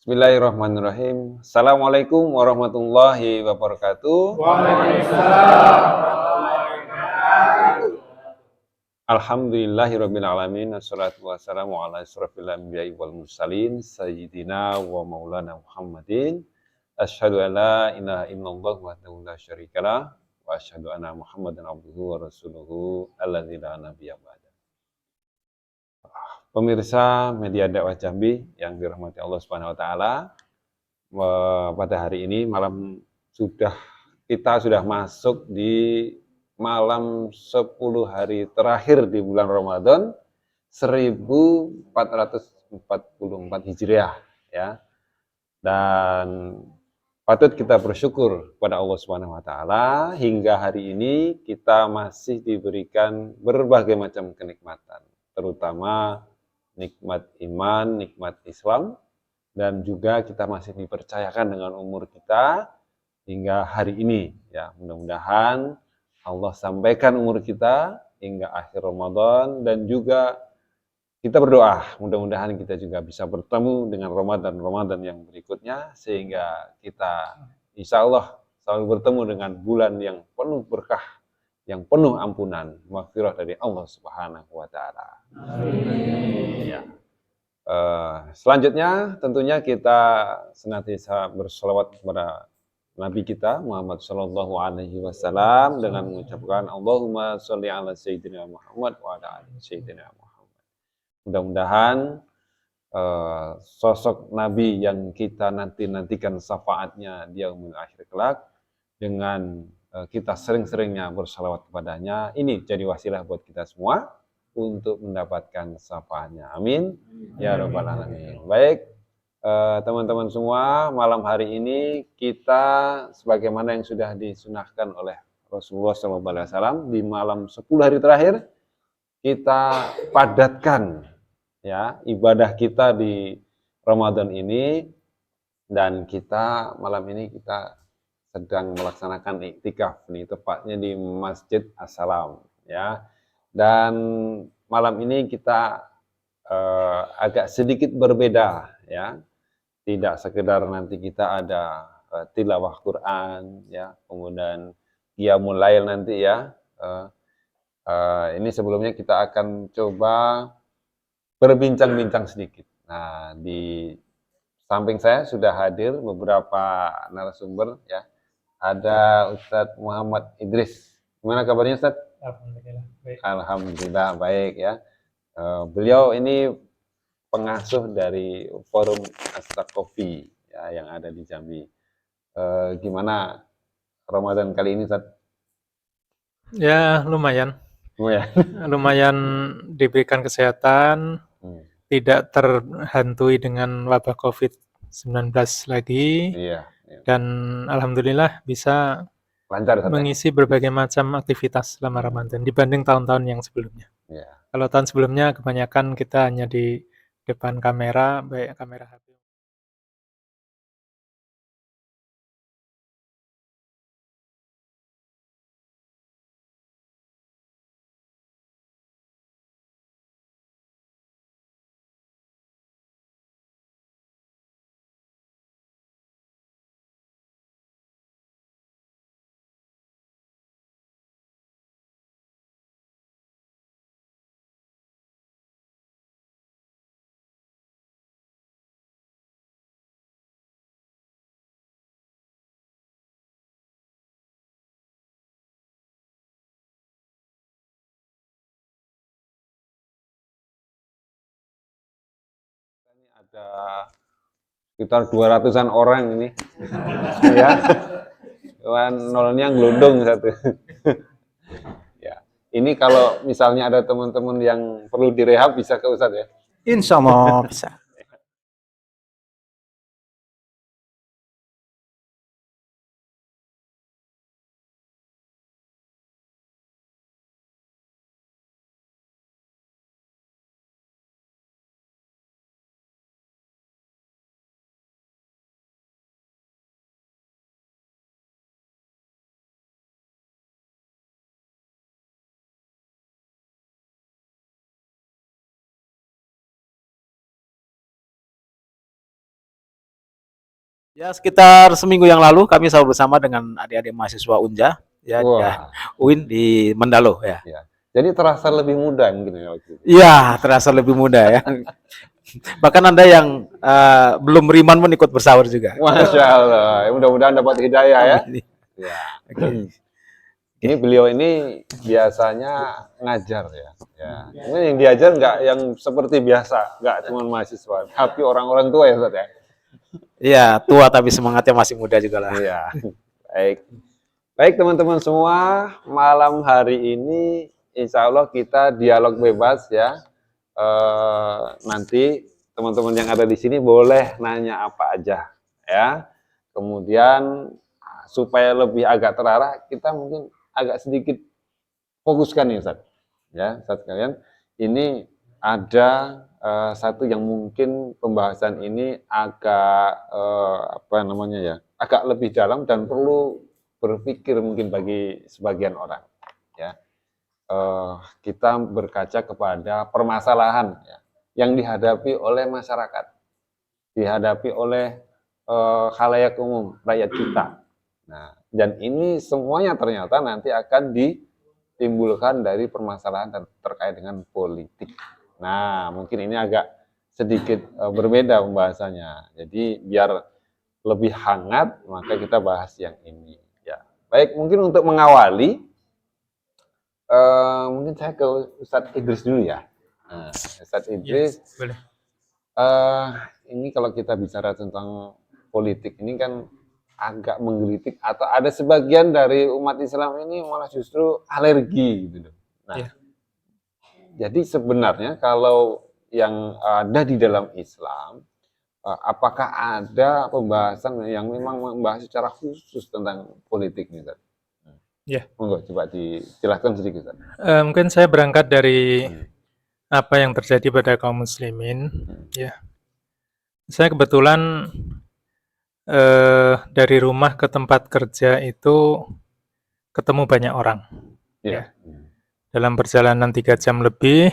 Bismillahirrahmanirrahim. Assalamualaikum warahmatullahi wabarakatuh. Waalaikumsalam warahmatullahi wabarakatuh. Alhamdulillahirabbil alamin. Wassalatu wassalamu ala asyrofil anbiya'i wal mursalin sayyidina wa maulana Muhammadin. Asyhadu an la ilaha illallah wahdahu la syarikalah wa asyhadu anna Muhammadan abduhu wa rasuluhu alladzi la nabiyya ba'da. Pemirsa media dakwah Jambi yang dirahmati Allah Subhanahu wa taala, pada hari ini kita sudah masuk di malam 10 hari terakhir di bulan Ramadan 1444 Hijriah ya. Dan patut kita bersyukur kepada Allah Subhanahu wa taala hingga hari ini kita masih diberikan berbagai macam kenikmatan, terutama nikmat iman, nikmat Islam, dan juga kita masih dipercayakan dengan umur kita hingga hari ini ya. Mudah-mudahan Allah sampaikan umur kita hingga akhir Ramadan, dan juga kita berdoa mudah-mudahan kita juga bisa bertemu dengan Ramadan yang berikutnya, sehingga kita insya Allah selalu bertemu dengan bulan yang penuh berkah, yang penuh ampunan, maghfirah dari Allah Subhanahu wa taala. Ya. Selanjutnya tentunya kita senantiasa berselawat kepada Nabi kita Muhammad Shallallahu Alaihi Wasallam dengan mengucapkan Allahumma sholli ala Sayyidina Muhammad wa ala ali Sayyidina Muhammad. Mudah-mudahan sosok Nabi yang kita nantikan syafaatnya di yaumil akhir kelak, dengan kita sering-seringnya berselawat kepadanya, ini jadi wasilah buat kita semua untuk mendapatkan syafaatnya. Amin ya rabbal alamin. Baik, teman-teman semua, malam hari ini kita sebagaimana yang sudah disunahkan oleh Rasulullah SAW, di malam 10 hari terakhir kita padatkan ya ibadah kita di Ramadan ini, dan kita malam ini kita sedang melaksanakan iktikaf nih, tepatnya di Masjid As-Salam ya. Dan malam ini kita agak sedikit berbeda ya. Tidak sekedar nanti kita ada tilawah Quran ya, kemudian qiyamul lail nanti ya. Ini sebelumnya kita akan coba berbincang-bincang sedikit. Nah, di samping saya sudah hadir beberapa narasumber ya. Ada Ustadz Muhammad Idris. Gimana kabarnya Ustadz? Alhamdulillah baik. Alhamdulillah baik ya. Beliau ini pengasuh dari Forum As-Saqafi ya, yang ada di Jambi. Gimana Ramadan kali ini, Ustadz? Ya lumayan, Oh ya. lumayan diberikan kesehatan, tidak terhantui dengan wabah COVID-19 lagi, Iya, iya. dan alhamdulillah bisa Lancar Ustadz ya? mengisi berbagai macam aktivitas selama Ramadan dibanding tahun-tahun yang sebelumnya. Iya. Kalau tahun sebelumnya kebanyakan kita hanya di depan kamera, baik kamera HP Ada sekitar 200-an orang ini. Ya. Nolnya gelundung satu. Ya. Ini kalau misalnya ada teman-teman yang perlu direhab bisa ke Ustadz ya? Insya Allah bisa. Ya, sekitar seminggu yang lalu kami selalu bersama dengan adik-adik mahasiswa Unja ya, Wah, UIN di Mendalo ya. ya. Jadi terasa lebih muda mungkin ya waktu itu. Iya, terasa lebih muda ya. Bahkan Anda yang belum beriman pun ikut bersahur juga. Masya Allah, mudah-mudahan dapat hidayah ya. Ya. Oke. Ini beliau ini biasanya ngajar ya. Ya. Ini yang diajar nggak yang seperti biasa, nggak cuma mahasiswa, tapi orang-orang tua ya Ustaz ya. Iya, tua tapi semangatnya masih muda juga lah. Iya. Baik. Baik teman-teman semua, malam hari ini insya Allah kita dialog bebas ya. Nanti teman-teman yang ada di sini boleh nanya apa aja ya. Kemudian supaya lebih agak terarah, kita mungkin agak sedikit fokuskan nih Ustaz. Ya, Ustaz sekalian, ini ada satu yang mungkin pembahasan ini agak apa namanya ya, agak lebih dalam dan perlu berpikir mungkin bagi sebagian orang. Ya, kita berkaca kepada permasalahan ya, yang dihadapi oleh masyarakat, dihadapi oleh khalayak umum, rakyat kita. Nah, dan ini semuanya ternyata nanti akan ditimbulkan dari permasalahan terkait dengan politik. Nah, mungkin ini agak sedikit berbeda pembahasannya. Jadi biar lebih hangat, maka kita bahas yang ini. Ya, baik. Mungkin untuk mengawali, mungkin saya ke Ustadz Idris dulu ya. Nah, Ustadz Idris, Yes, boleh. ini kalau kita bicara tentang politik ini kan agak menggelitik atau ada sebagian dari umat Islam ini malah justru alergi gitu. Nah, Yeah. jadi sebenarnya kalau yang ada di dalam Islam, apakah ada pembahasan yang memang membahas secara khusus tentang politik nih, Ustaz? Ya. Monggo coba dijelaskan sedikit, Ustaz. Mungkin saya berangkat dari apa yang terjadi pada kaum muslimin. Ya, saya kebetulan dari rumah ke tempat kerja itu ketemu banyak orang. Ya. Dalam perjalanan 3 jam lebih,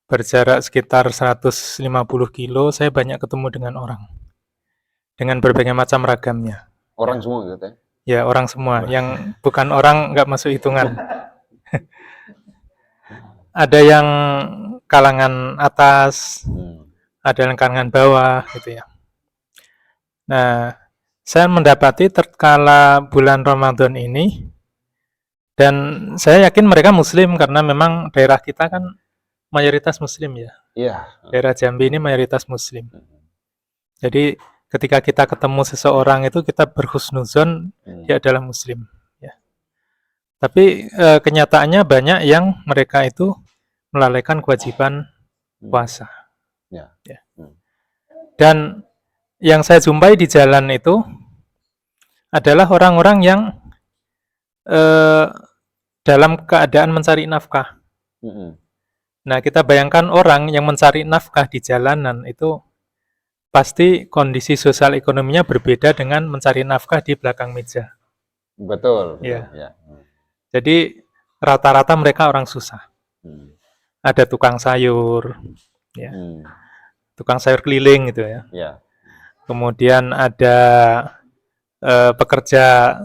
berjarak sekitar 150 kilo, saya banyak ketemu dengan orang. Dengan berbagai macam ragamnya. Orang semua, Ustaz ya? Ya, orang semua. Yang bukan orang nggak masuk hitungan. Ada yang kalangan atas, ada yang kalangan bawah, gitu ya. Nah, saya mendapati terkala bulan Ramadan ini, dan saya yakin mereka muslim karena memang daerah kita kan mayoritas muslim ya. Iya. Daerah Jambi ini mayoritas muslim. Jadi ketika kita ketemu seseorang itu kita berhusnuzon dia adalah muslim ya. Tapi kenyataannya banyak yang mereka itu melalaikan kewajiban puasa. Ya. Ya. Dan yang saya jumpai di jalan itu adalah orang-orang yang dalam keadaan mencari nafkah. Nah, kita bayangkan orang yang mencari nafkah di jalanan itu pasti kondisi sosial ekonominya berbeda dengan mencari nafkah di belakang meja. Betul. Ya. Ya. Jadi rata-rata mereka orang susah. Ada tukang sayur, ya. Tukang sayur keliling gitu ya. Ya. Kemudian ada pekerja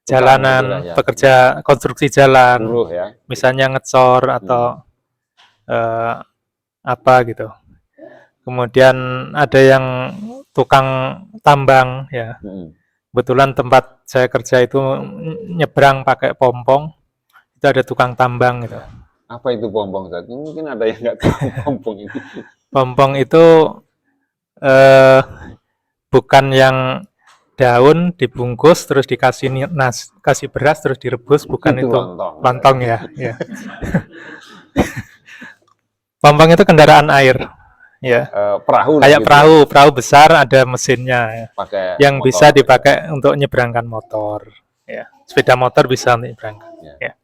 jalanan, ya. pekerja konstruksi jalan, Buruh ya. misalnya ngecor atau apa gitu. Kemudian ada yang tukang tambang ya. Kebetulan tempat saya kerja itu nyebrang pakai pompong, itu ada tukang tambang gitu. Apa itu pompong, Ustaz? Mungkin ada yang nggak tahu pompong ini. Pompong itu bukan yang daun dibungkus terus dikasih kasih beras terus direbus, bukan itu. Lontong ya. Ya. Pompong itu kendaraan air. Ya. Perahu. Kayak gitu. Perahu besar ada mesinnya ya. Pakai yang motor. Bisa dipakai untuk nyebrangkan motor. Ya. Sepeda motor bisa nyebrangkan. Ya.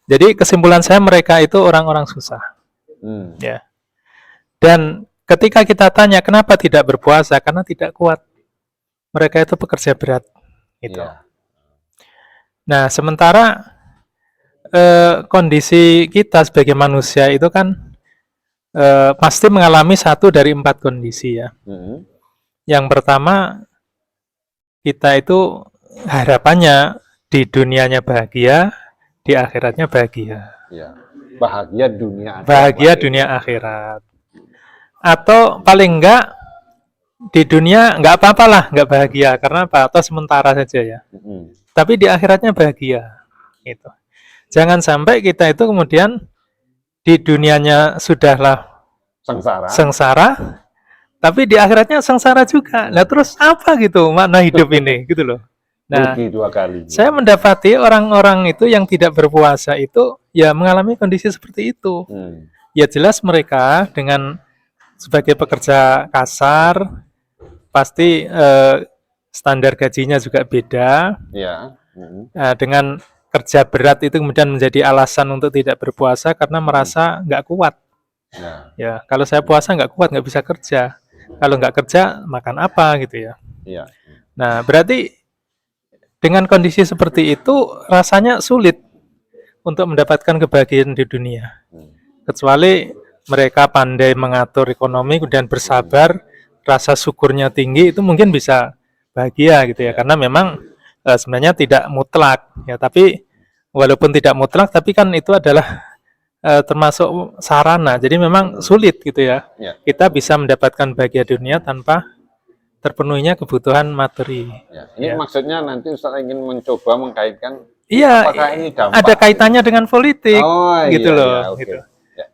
Jadi kesimpulan saya mereka itu orang-orang susah. Ya. Dan ketika kita tanya kenapa tidak berpuasa, karena tidak kuat. Mereka itu pekerja berat. Gitu. Ya. Nah, sementara kondisi kita sebagai manusia itu kan pasti mengalami 1 dari 4 kondisi ya. Yang pertama kita itu harapannya di dunianya bahagia, di akhiratnya bahagia. Ya. Bahagia dunia akhirat. Bahagia dunia akhirat. Atau paling enggak di dunia enggak apa-apalah, enggak bahagia karena apa? Atau sementara saja ya. Tapi di akhiratnya bahagia. Gitu. Jangan sampai kita itu kemudian di dunianya sudahlah sengsara, tapi di akhiratnya sengsara juga. Nah, terus apa gitu makna hidup ini gitu loh. Nah, dua kali. Saya mendapati orang-orang itu yang tidak berpuasa itu ya mengalami kondisi seperti itu. Ya jelas mereka dengan sebagai pekerja kasar pasti standar gajinya juga beda. Ya. Dengan kerja berat itu kemudian menjadi alasan untuk tidak berpuasa karena merasa nggak kuat. Ya, kalau saya puasa nggak kuat, nggak bisa kerja. Kalau nggak kerja, makan apa gitu ya. Nah, berarti dengan kondisi seperti itu rasanya sulit untuk mendapatkan kebahagiaan di dunia. Kecuali mereka pandai mengatur ekonomi, kemudian bersabar, rasa syukurnya tinggi, itu mungkin bisa bahagia gitu ya. Karena memang sebenarnya tidak mutlak ya, tapi walaupun tidak mutlak tapi kan itu adalah termasuk sarana, jadi memang sulit gitu ya. Kita bisa mendapatkan bahagia dunia tanpa terpenuhinya kebutuhan materi. Ini maksudnya nanti Ustaz ingin mencoba mengkaitkan apakah ini dampak ada kaitannya dengan politik gitu loh. Gitu.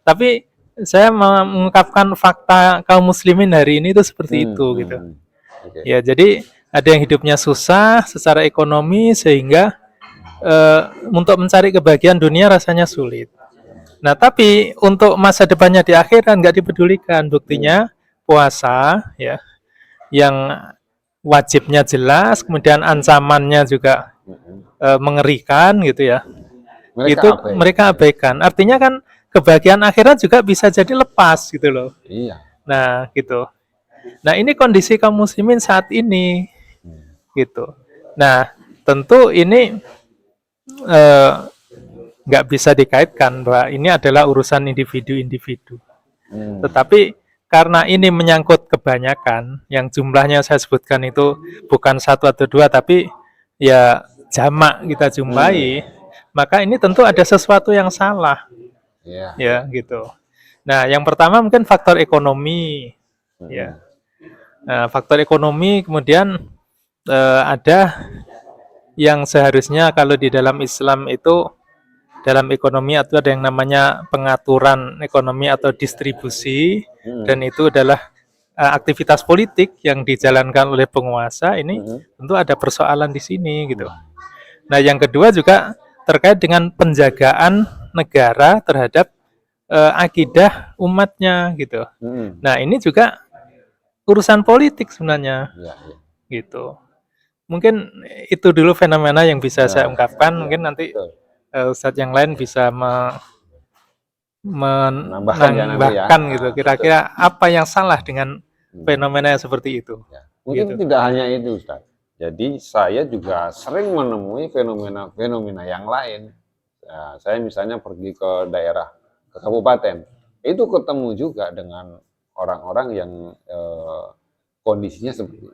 Tapi saya mengungkapkan fakta kaum muslimin hari ini itu seperti itu gitu. Ya, jadi ada yang hidupnya susah secara ekonomi sehingga untuk mencari kebahagiaan dunia rasanya sulit. Nah, tapi untuk masa depannya di akhirat nggak dipedulikan. Buktinya puasa ya, yang wajibnya jelas, kemudian ancamannya juga mengerikan gitu ya. Mereka abaikan. Artinya kan kebahagiaan akhirat juga bisa jadi lepas gitu loh. Nah, gitu. Nah, ini kondisi kaum muslimin saat ini. Gitu. Nah, tentu ini nggak bisa dikaitkan bahwa ini adalah urusan individu-individu. Tetapi karena ini menyangkut kebanyakan, yang jumlahnya saya sebutkan itu bukan satu atau dua, tapi ya jamak kita jumpai, maka ini tentu ada sesuatu yang salah. Ya, gitu. Nah, yang pertama mungkin faktor ekonomi. Ya. Nah, faktor ekonomi kemudian ada yang seharusnya kalau di dalam Islam itu dalam ekonomi itu ada yang namanya pengaturan ekonomi atau distribusi, dan itu adalah aktivitas politik yang dijalankan oleh penguasa. Ini tentu ada persoalan di sini gitu. Nah, yang kedua juga terkait dengan penjagaan negara terhadap akidah umatnya gitu. Nah, ini juga urusan politik sebenarnya. Gitu. Mungkin itu dulu fenomena yang bisa saya ungkapkan. Mungkin nanti Ustadz yang lain bisa menambahkan gitu. Kira-kira apa yang salah dengan fenomena yang seperti itu? Mungkin tidak hanya itu, Ustadz. Jadi saya juga sering menemui fenomena yang lain. Nah, saya misalnya pergi ke daerah, ke kabupaten, itu ketemu juga dengan orang-orang yang kondisinya seperti itu.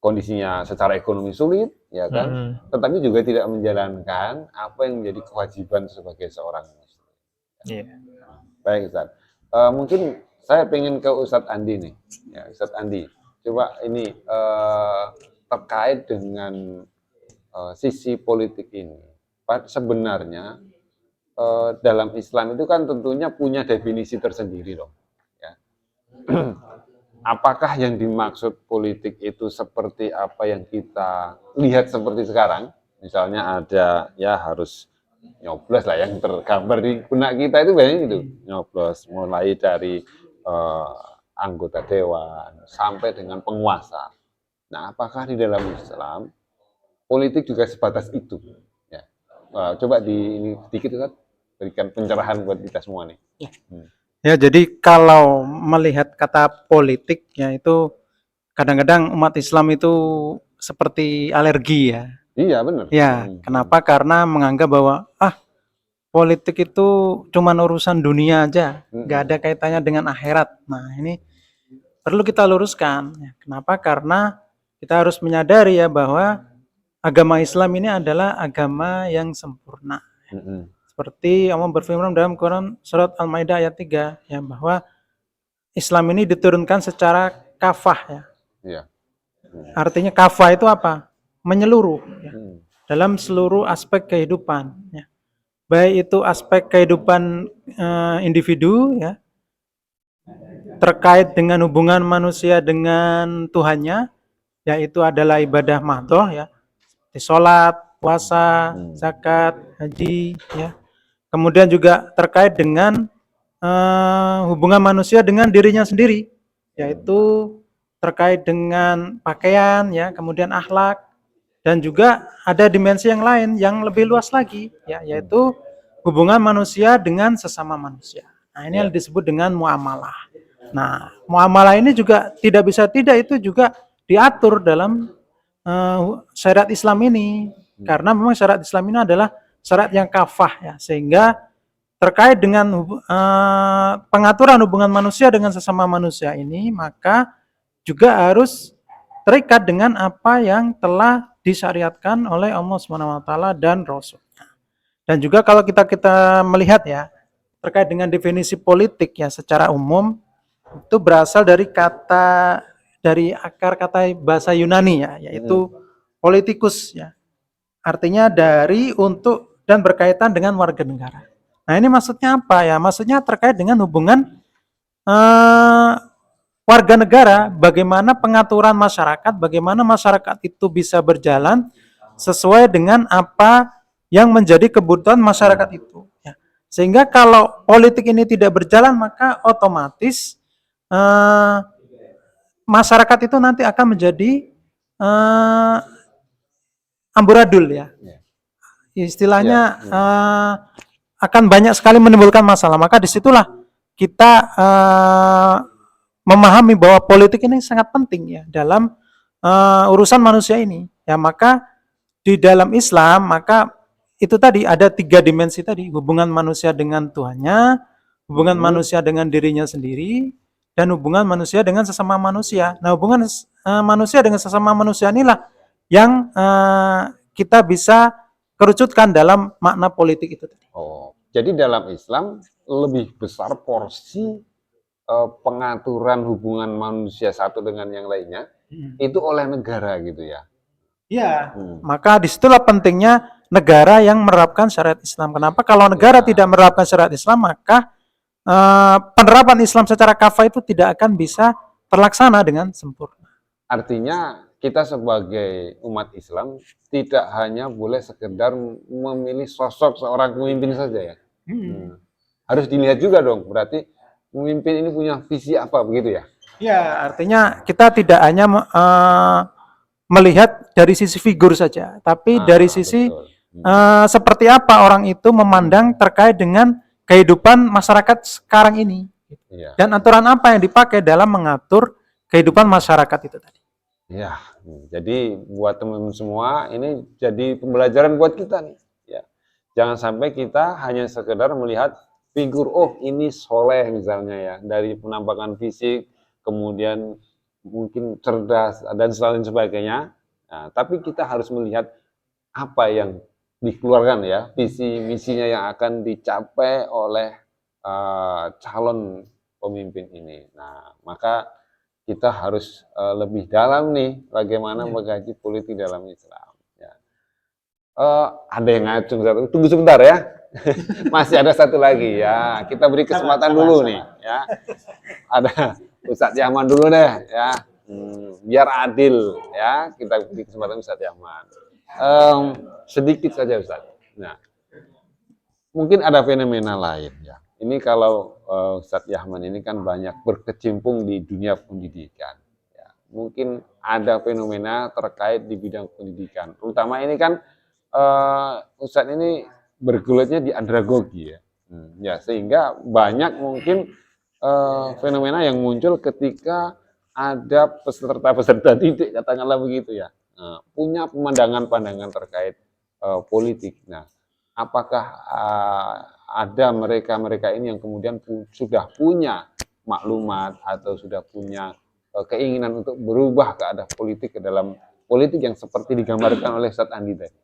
Kondisinya secara ekonomi sulit, ya kan? Tetapi juga tidak menjalankan apa yang menjadi kewajiban sebagai seorang muslim. Baik, Ustaz. Mungkin saya pengen ke Ustadz Andi nih. Ya, Ustadz Andi, coba ini terkait dengan sisi politik ini. Sebenarnya dalam Islam itu kan tentunya punya definisi tersendiri loh. Ya. Apakah yang dimaksud politik itu seperti apa yang kita lihat seperti sekarang? Misalnya ada ya harus nyoblos lah, yang tergambar di benak kita itu banyak itu. Nyoblos mulai dari anggota dewan sampai dengan penguasa. Nah, apakah di dalam Islam politik juga sebatas itu? Ya. Coba ini sedikit Ustaz, berikan pencerahan buat kita semua nih. Ya, jadi kalau melihat kata politik ya itu kadang-kadang umat Islam itu seperti alergi ya. Iya, benar. Ya, kenapa? Karena menganggap bahwa politik itu cuma urusan dunia aja, nggak ada kaitannya dengan akhirat. Nah, ini perlu kita luruskan. Kenapa? Karena kita harus menyadari ya bahwa agama Islam ini adalah agama yang sempurna. Seperti Allah berfirman dalam Quran surat Al-Maidah ayat 3 ya, bahwa Islam ini diturunkan secara kafah ya. Iya. Artinya kafah itu apa? Menyeluruh ya, dalam seluruh aspek kehidupan ya. Baik itu aspek kehidupan individu ya, terkait dengan hubungan manusia dengan Tuhannya, yaitu adalah ibadah mahdhah ya, seperti sholat, puasa, zakat, haji ya. Kemudian juga terkait dengan hubungan manusia dengan dirinya sendiri, yaitu terkait dengan pakaian ya, kemudian akhlak, dan juga ada dimensi yang lain yang lebih luas lagi ya, yaitu hubungan manusia dengan sesama manusia. Nah, ini yang disebut dengan muamalah. Nah, muamalah ini juga tidak bisa tidak itu juga diatur dalam syariat Islam ini, karena memang syariat Islam ini adalah syariat yang kafah ya, sehingga terkait dengan pengaturan hubungan manusia dengan sesama manusia ini, maka juga harus terikat dengan apa yang telah disyariatkan oleh Allah SWT dan Rasul-Nya. Dan juga kalau kita melihat ya, terkait dengan definisi politik ya secara umum, itu berasal dari akar kata bahasa Yunani ya, yaitu politikus ya. Artinya dari, untuk, dan berkaitan dengan warga negara. Nah, ini maksudnya apa ya? Maksudnya terkait dengan hubungan warga negara, bagaimana pengaturan masyarakat, bagaimana masyarakat itu bisa berjalan sesuai dengan apa yang menjadi kebutuhan masyarakat itu. Ya. Sehingga kalau politik ini tidak berjalan, maka otomatis masyarakat itu nanti akan menjadi amburadul ya. Istilahnya akan banyak sekali menimbulkan masalah. Maka disitulah kita memahami bahwa politik ini sangat penting ya dalam urusan manusia ini. Ya, maka di dalam Islam, maka itu tadi ada 3 dimensi tadi, hubungan manusia dengan Tuhannya, hubungan manusia dengan dirinya sendiri, dan hubungan manusia dengan sesama manusia. Nah, hubungan manusia dengan sesama manusia inilah yang kita bisa kerucutkan dalam makna politik itu tadi. Oh, jadi dalam Islam lebih besar porsi pengaturan hubungan manusia satu dengan yang lainnya itu oleh negara gitu ya. Iya. Maka disitulah pentingnya negara yang menerapkan syariat Islam. Kenapa? Kalau negara tidak menerapkan syariat Islam, maka penerapan Islam secara kafah itu tidak akan bisa terlaksana dengan sempurna. Artinya kita sebagai umat Islam tidak hanya boleh sekedar memilih sosok seorang pemimpin saja ya. Harus dilihat juga dong, berarti pemimpin ini punya visi apa begitu ya? Ya, artinya kita tidak hanya melihat dari sisi figur saja, tapi dari sisi seperti apa orang itu memandang terkait dengan kehidupan masyarakat sekarang ini. Dan aturan apa yang dipakai dalam mengatur kehidupan masyarakat itu tadi. Ya, jadi buat teman-teman semua ini jadi pembelajaran buat kita nih. Ya, jangan sampai kita hanya sekedar melihat figur, oh ini soleh misalnya ya, dari penampakan fisik, kemudian mungkin cerdas dan lain sebagainya. Nah, tapi kita harus melihat apa yang dikeluarkan ya, visi misinya yang akan dicapai oleh calon pemimpin ini. Nah, maka kita harus lebih dalam nih bagaimana mengkaji politik dalam Islam. Ya. Ada yang ngacung, tunggu sebentar ya. Masih ada satu lagi ya. Kita beri kesempatan dulu nih ya. Ada Ustadz Yahman dulu deh ya. Biar adil ya. Kita beri kesempatan Ustadz Yahman. Sedikit saja Ustadz. Nah, mungkin ada fenomena lain ya. Ini kalau Ustadz Yahman ini kan banyak berkecimpung di dunia pendidikan. Ya, mungkin ada fenomena terkait di bidang pendidikan. Terutama ini kan Ustadz ini bergulatnya di andragogi ya. Ya, sehingga banyak mungkin fenomena yang muncul ketika ada peserta-peserta didik, katakanlah begitu ya. Punya pandangan terkait politik. Nah, apakah ada mereka ini yang kemudian sudah punya maklumat atau sudah punya keinginan untuk berubah keadaan politik ke dalam politik yang seperti digambarkan oleh Ustadz Andi tadi.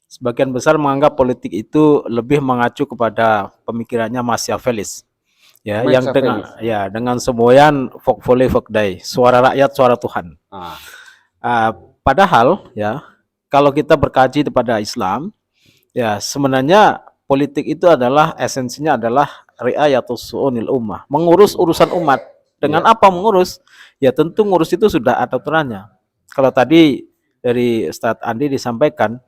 Sebagian besar menganggap politik itu lebih mengacu kepada pemikirannya Machiavellis. Ya, yang dengan semboyan vok vole vok dai, suara rakyat suara Tuhan. Padahal ya, kalau kita berkaji kepada Islam, ya sebenarnya politik itu adalah esensinya adalah riayatus su'unil ummah, mengurus urusan umat. Dengan apa mengurus? Ya tentu ngurus itu sudah ada aturannya. Kalau tadi dari Ustadz Andi disampaikan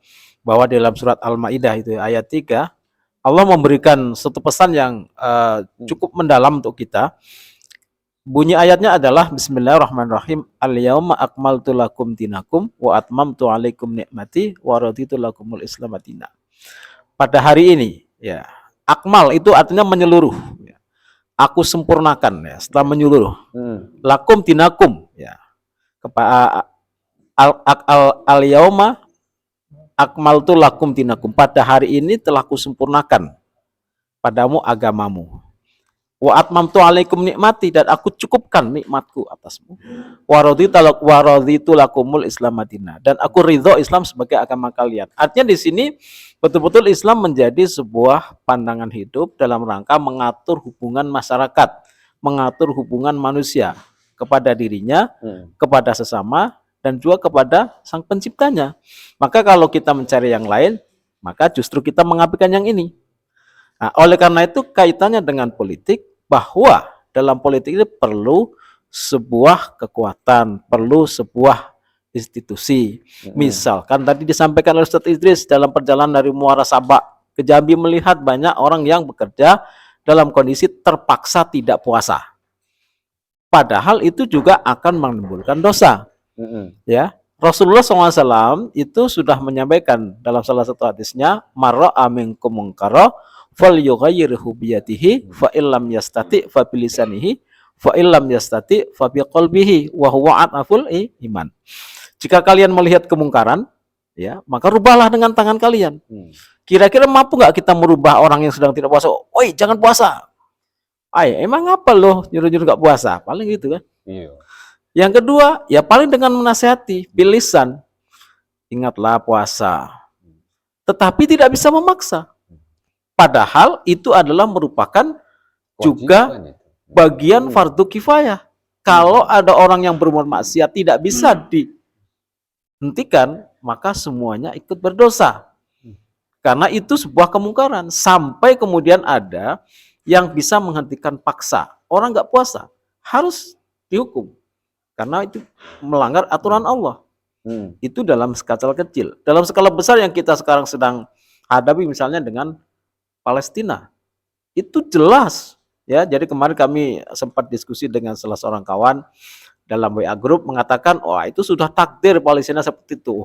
bahwa dalam surat Al-Maidah itu ayat 3 Allah memberikan satu pesan yang cukup mendalam untuk kita. Bunyi ayatnya adalah Bismillahirrahmanirrahim. Al-yauma akmaltu lakum dinakum wa atmamtu alaikum nikmati wa raditu lakumul Islam madina. Pada hari ini, ya, akmal itu artinya menyeluruh. Ya. Aku sempurnakan, ya, setelah menyeluruh. Lakum dinakum, ya. Al-yauma akmaltu lakum dinakum. Pada hari ini telah kusempurnakan padamu agamamu. Wa atmamtu alaikum nikmati, dan aku cukupkan nikmatku atasmu. Wa raditu lakumul Islam madina, dan aku ridho Islam sebagai agama kalian. Artinya di sini betul-betul Islam menjadi sebuah pandangan hidup dalam rangka mengatur hubungan masyarakat, mengatur hubungan manusia kepada dirinya, kepada sesama, dan juga kepada sang penciptanya. Maka kalau kita mencari yang lain, maka justru kita mengabaikan yang ini. Nah, oleh karena itu kaitannya dengan politik, bahwa dalam politik ini perlu sebuah kekuatan, perlu sebuah institusi. Misalkan tadi disampaikan oleh Ustadz Idris dalam perjalanan dari Muara Sabak ke Jambi melihat banyak orang yang bekerja dalam kondisi terpaksa tidak puasa. Padahal itu juga akan menimbulkan dosa. Ya, Rasulullah SAW itu sudah menyampaikan dalam salah satu hadisnya, marra'a minkum munkara falyughayyirhu biyadihi fa illam yastati fa bilisanihi fa illam yastati fa biqalbihi wa huwa ataful iman. Jika kalian melihat kemungkaran, ya, maka rubahlah dengan tangan kalian. Kira-kira mampu nggak kita merubah orang yang sedang tidak puasa? Woi, jangan puasa. Emang apa loh nyuruh-nyuruh nggak puasa? Paling gitu kan. Iya. Yang kedua, ya paling dengan menasihati, bilisan. Ingatlah puasa. Tetapi tidak bisa memaksa. Padahal itu adalah merupakan juga bagian fardu kifayah. Kalau ada orang yang berbuat maksiat tidak bisa dihentikan, maka semuanya ikut berdosa. Karena itu sebuah kemungkaran. Sampai kemudian ada yang bisa menghentikan paksa. Orang nggak puasa harus dihukum. Karena itu melanggar aturan Allah. Itu dalam skala kecil. Dalam skala besar yang kita sekarang sedang hadapi misalnya dengan Palestina. Itu jelas. Ya, jadi kemarin kami sempat diskusi dengan salah seorang kawan dalam WA Group mengatakan, wah itu sudah takdir Palestina seperti itu.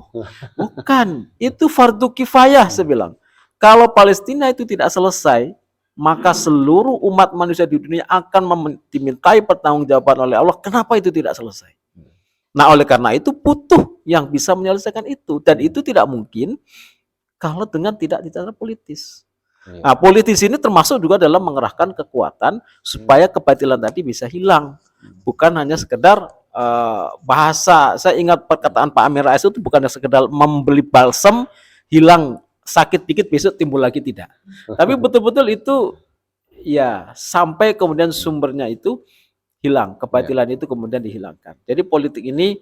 Bukan, itu fardu kifayah saya bilang. Kalau Palestina itu tidak selesai, maka seluruh umat manusia di dunia akan dimintai pertanggungjawaban oleh Allah. Kenapa itu tidak selesai? Nah, oleh karena itu butuh yang bisa menyelesaikan itu. Dan itu tidak mungkin kalau dengan tidak ditata politis. Nah, politis ini termasuk juga dalam mengerahkan kekuatan supaya kebatilan tadi bisa hilang. Bukan hanya sekedar bahasa. Saya ingat perkataan Pak Amin Rais itu bukan sekedar membeli balsam, hilang sakit dikit besok timbul lagi, tidak. Tapi betul-betul itu ya sampai kemudian sumbernya itu hilang, kebatilan itu kemudian dihilangkan. Jadi politik ini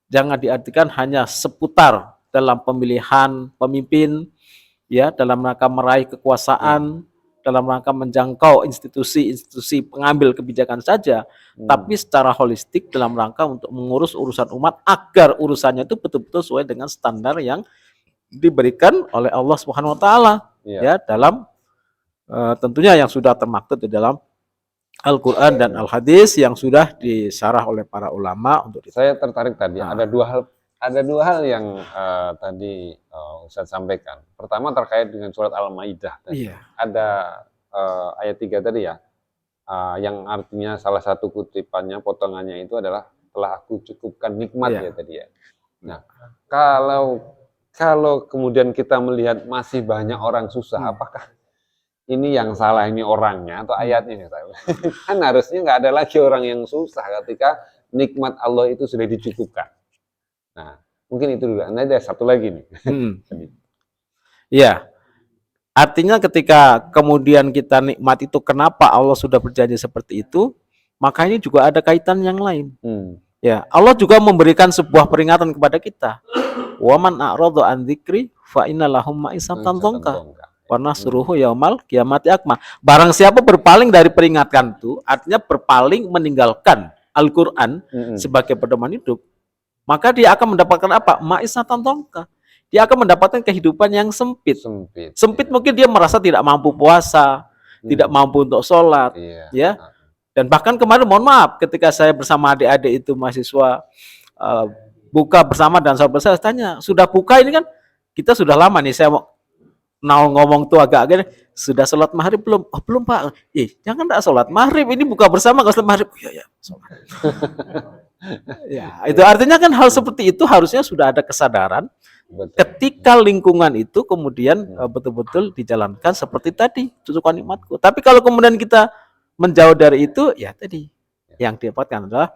jangan diartikan hanya seputar dalam pemilihan pemimpin, ya, dalam rangka meraih kekuasaan, dalam rangka menjangkau institusi-institusi pengambil kebijakan saja, tapi secara holistik dalam rangka untuk mengurus urusan umat agar urusannya itu betul-betul sesuai dengan standar yang diberikan oleh Allah Subhanahu wa taala, ya, dalam tentunya yang sudah termaktub di dalam Al-Qur'an dan Al-Hadis yang sudah disyarah oleh para ulama untuk saya tertarik tadi ada dua hal yang tadi Ustaz sampaikan. Pertama terkait dengan surat Al-Maidah tadi. Ada ayat 3 tadi ya, yang artinya salah satu kutipannya, potongannya itu adalah telah aku cukupkan nikmat ya tadi ya. Nah, kalau kemudian kita melihat masih banyak orang susah, apakah ini yang salah ini orangnya atau ayatnya. Kan harusnya nggak ada lagi orang yang susah ketika nikmat Allah itu sudah dicukupkan. Nah, mungkin itu dulu. Nah, ada satu lagi nih. Ya, artinya ketika kemudian kita nikmat itu, kenapa Allah sudah berjanji seperti itu, maka ini juga ada kaitan yang lain. Ya, Allah juga memberikan sebuah peringatan kepada kita. Wa man a'rada an dzikri fa inna lahum ma'isatan dhanka wa nasruhu yaumal qiyamati akma. Barang siapa berpaling dari peringatan itu, artinya berpaling meninggalkan Al-Qur'an sebagai pedoman hidup, maka dia akan mendapatkan apa? Ma'isatan dhanka. Dia akan mendapatkan kehidupan yang sempit. Sempit mungkin dia merasa tidak mampu puasa, tidak mampu untuk sholat, ya. Dan bahkan kemarin, mohon maaf, ketika saya bersama adik-adik itu mahasiswa buka bersama dan saya tanya, sudah buka ini kan? Kita sudah lama nih, saya mau ngomong tuh agak-agak, sudah sholat maghrib belum? Oh belum Pak. Jangan enggak sholat maghrib, ini buka bersama kalau sholat maghrib. Ya, sholat. Ya, itu artinya kan hal seperti itu harusnya sudah ada kesadaran. Betul. Ketika lingkungan itu kemudian betul-betul dijalankan seperti tadi, cucukan nikmatku. Tapi kalau kemudian kita menjauh dari itu, ya tadi yang didapatkan adalah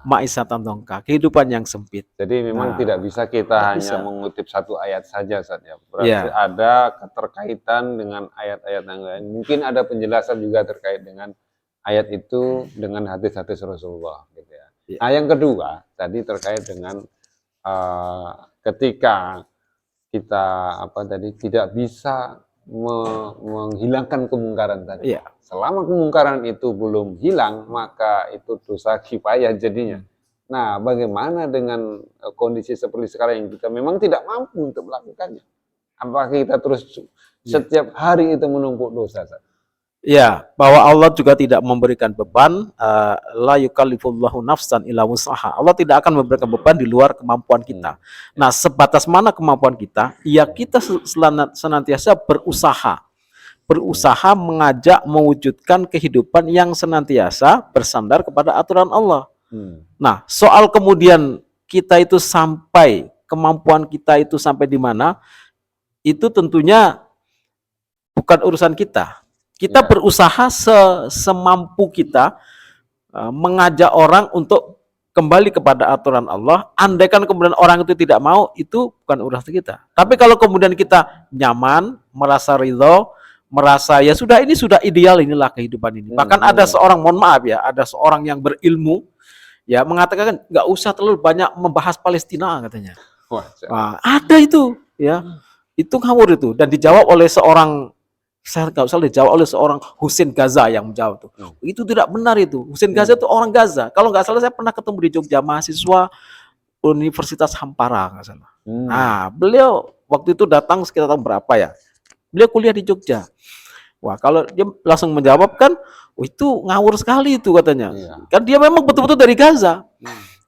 ma'isatan dhanka, kehidupan yang sempit. Jadi memang tidak bisa kita hanya mengutip satu ayat saja, Ustaz, ya. Berarti ada keterkaitan dengan ayat-ayat yang lain. Mungkin ada penjelasan juga terkait dengan ayat itu dengan hadis-hadis Rasulullah, gitu ya. Nah, yang kedua tadi terkait dengan ketika kita tidak bisa menghilangkan kemungkaran tadi. Selama kemungkaran itu belum hilang, maka itu dosa kifayah jadinya. Nah, bagaimana dengan kondisi seperti sekarang yang kita memang tidak mampu untuk melakukannya? Apakah kita terus setiap hari itu menumpuk dosa? Ya, bahwa Allah juga tidak memberikan beban, la yukallifullahu nafsan illa wus'aha. Allah tidak akan memberikan beban di luar kemampuan kita. Nah, sebatas mana kemampuan kita? Ya, kita senantiasa berusaha mengajak mewujudkan kehidupan yang senantiasa bersandar kepada aturan Allah. Nah, soal kemudian kita itu sampai, kemampuan kita itu sampai di mana, itu tentunya bukan urusan kita. Kita berusaha semampu kita mengajak orang untuk kembali kepada aturan Allah. Andaikan kemudian orang itu tidak mau, itu bukan urusan kita. Tapi kalau kemudian kita nyaman, merasa ridho, merasa ya sudah, ini sudah ideal, inilah kehidupan ini. Bahkan ada seorang, mohon maaf ya, ada seorang yang berilmu ya mengatakan nggak usah terlalu banyak membahas Palestina katanya. Nah, ada itu ya, itu ngawur itu, dan dijawab oleh seorang, saya nggak usah dijawab oleh seorang Husain Gaza yang menjawab tuh. Itu tidak benar itu. Husain Gaza itu orang Gaza. Kalau nggak salah saya pernah ketemu di Jogja, mahasiswa Universitas Hampara nggak salah. Nah, beliau waktu itu datang sekitar tahun berapa ya? Beliau kuliah di Jogja. Wah, kalau dia langsung menjawab kan, itu ngawur sekali itu katanya. Kan dia memang betul-betul dari Gaza.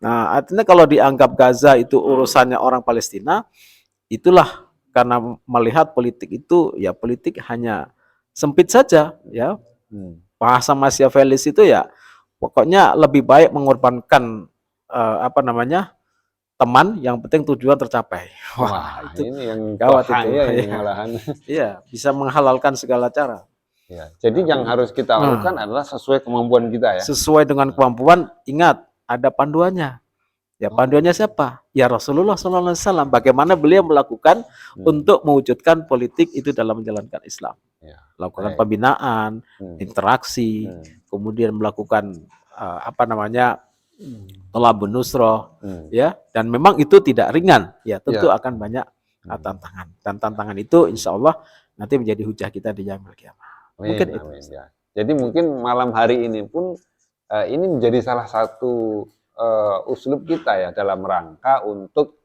Nah, artinya kalau dianggap Gaza itu urusannya orang Palestina, itulah karena melihat politik itu ya politik hanya sempit saja ya. Bahasa Machiavellis itu ya pokoknya lebih baik mengorbankan teman, yang penting tujuan tercapai. Wah, itu ini yang gawat itu malahan. Iya, bisa menghalalkan segala cara. Ya, jadi yang harus kita lakukan adalah sesuai kemampuan kita ya. Sesuai dengan kemampuan, ingat ada panduannya. Ya, panduannya siapa? Ya Rasulullah SAW. Bagaimana beliau melakukan untuk mewujudkan politik itu dalam menjalankan Islam. Lakukan pembinaan, interaksi, kemudian melakukan thalabun nusroh, ya. Dan memang itu tidak ringan. Ya, tentu akan banyak tantangan. Dan tantangan itu insya Allah nanti menjadi hujah kita di yaumil qiyamah. Mungkin itu. Ya. Jadi mungkin malam hari ini pun ini menjadi salah satu uslub kita ya dalam rangka untuk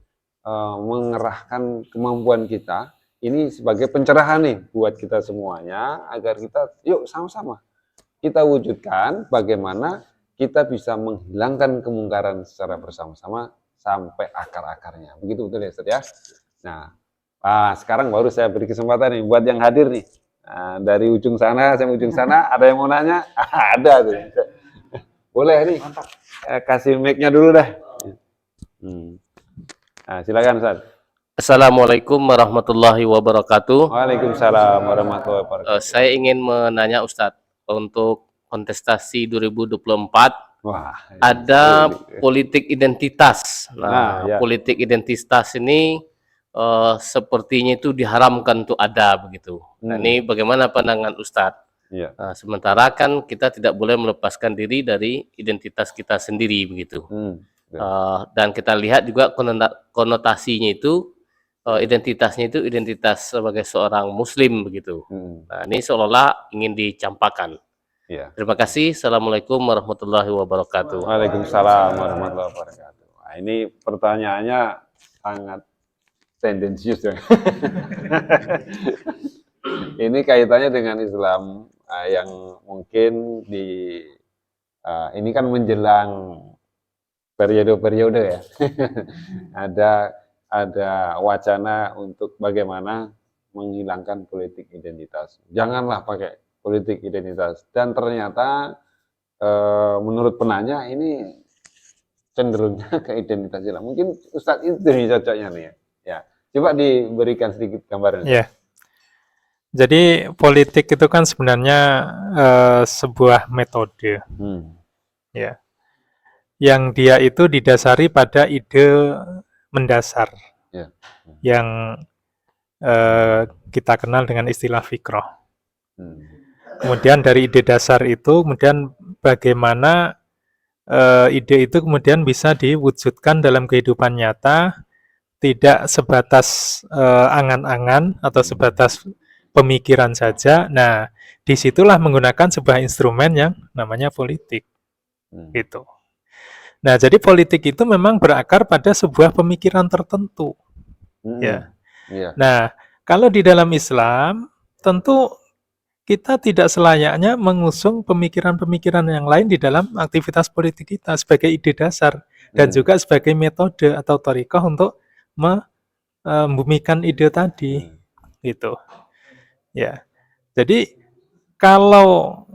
mengerahkan kemampuan kita ini sebagai pencerahan nih buat kita semuanya, agar kita yuk sama-sama kita wujudkan bagaimana kita bisa menghilangkan kemungkaran secara bersama-sama sampai akar-akarnya. Begitu betul ya Ustaz ya. Nah, sekarang baru saya beri kesempatan nih buat yang hadir nih. Nah, dari ujung sana sampai ujung sana ada yang mau nanya? Ada tuh. Boleh nih. Kasih mic-nya dulu dah. Nah, silakan Ustaz. Assalamualaikum warahmatullahi wabarakatuh. Waalaikumsalam warahmatullahi wabarakatuh. Saya ingin menanya Ustadz, untuk kontestasi 2024 Wah, ada ini. politik identitas. Nah, ya. politik identitas ini sepertinya itu diharamkan untuk ada begitu. Nah, ini bagaimana pandangan Ustadz? Ya. Nah, sementara kan kita tidak boleh melepaskan diri dari identitas kita sendiri begitu. Dan kita lihat juga konotasinya itu, identitasnya itu identitas sebagai seorang Muslim begitu. Nah, ini seolah-olah ingin dicampakkan. Ya. Terima kasih. Assalamualaikum warahmatullahi wabarakatuh. Waalaikumsalam warahmatullahi wabarakatuh. Nah, ini pertanyaannya sangat tendensius ya. Ini kaitannya dengan Islam yang mungkin ini kan menjelang periode-periode ya. Ada wacana untuk bagaimana menghilangkan politik identitas. Janganlah pakai politik identitas. Dan ternyata menurut penanya ini cenderungnya ke identitas Islam. Mungkin Ustadz itu cocoknya nih ya. Ya. Coba diberikan sedikit gambaran. Ya. Jadi politik itu kan sebenarnya sebuah metode. Ya. Yang dia itu didasari pada ide mendasar. Ya. Yang kita kenal dengan istilah fikroh. Kemudian dari ide dasar itu, kemudian bagaimana ide itu kemudian bisa diwujudkan dalam kehidupan nyata, tidak sebatas angan-angan atau sebatas pemikiran saja. Nah, disitulah menggunakan sebuah instrumen yang namanya politik. Gitu. Nah, jadi politik itu memang berakar pada sebuah pemikiran tertentu. Ya. Nah, kalau di dalam Islam, tentu kita tidak selayaknya mengusung pemikiran-pemikiran yang lain di dalam aktivitas politik kita sebagai ide dasar dan juga sebagai metode atau thariqah untuk membumikan ide tadi, gitu. Ya, jadi kalau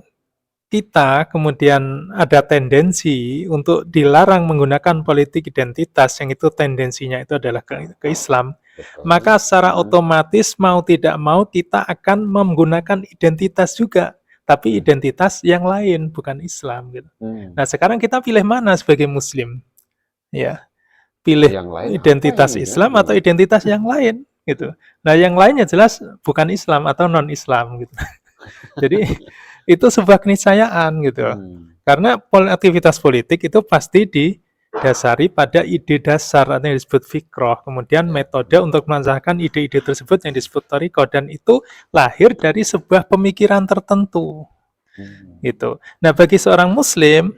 kita kemudian ada tendensi untuk dilarang menggunakan politik identitas yang itu tendensinya itu adalah ke Islam, maka secara otomatis mau tidak mau kita akan menggunakan identitas juga, tapi identitas yang lain bukan Islam gitu. Nah, sekarang kita pilih mana sebagai Muslim? Ya, pilih identitas Islam atau identitas yang lain gitu. Nah, yang lainnya jelas bukan Islam atau non-Islam gitu. Jadi itu sebuah keniscayaan gitu. Karena aktivitas politik itu pasti didasari pada ide dasar atau yang disebut fikroh, kemudian metode untuk melaksanakan ide-ide tersebut yang disebut thariqah, dan itu lahir dari sebuah pemikiran tertentu. Gitu. Nah, bagi seorang Muslim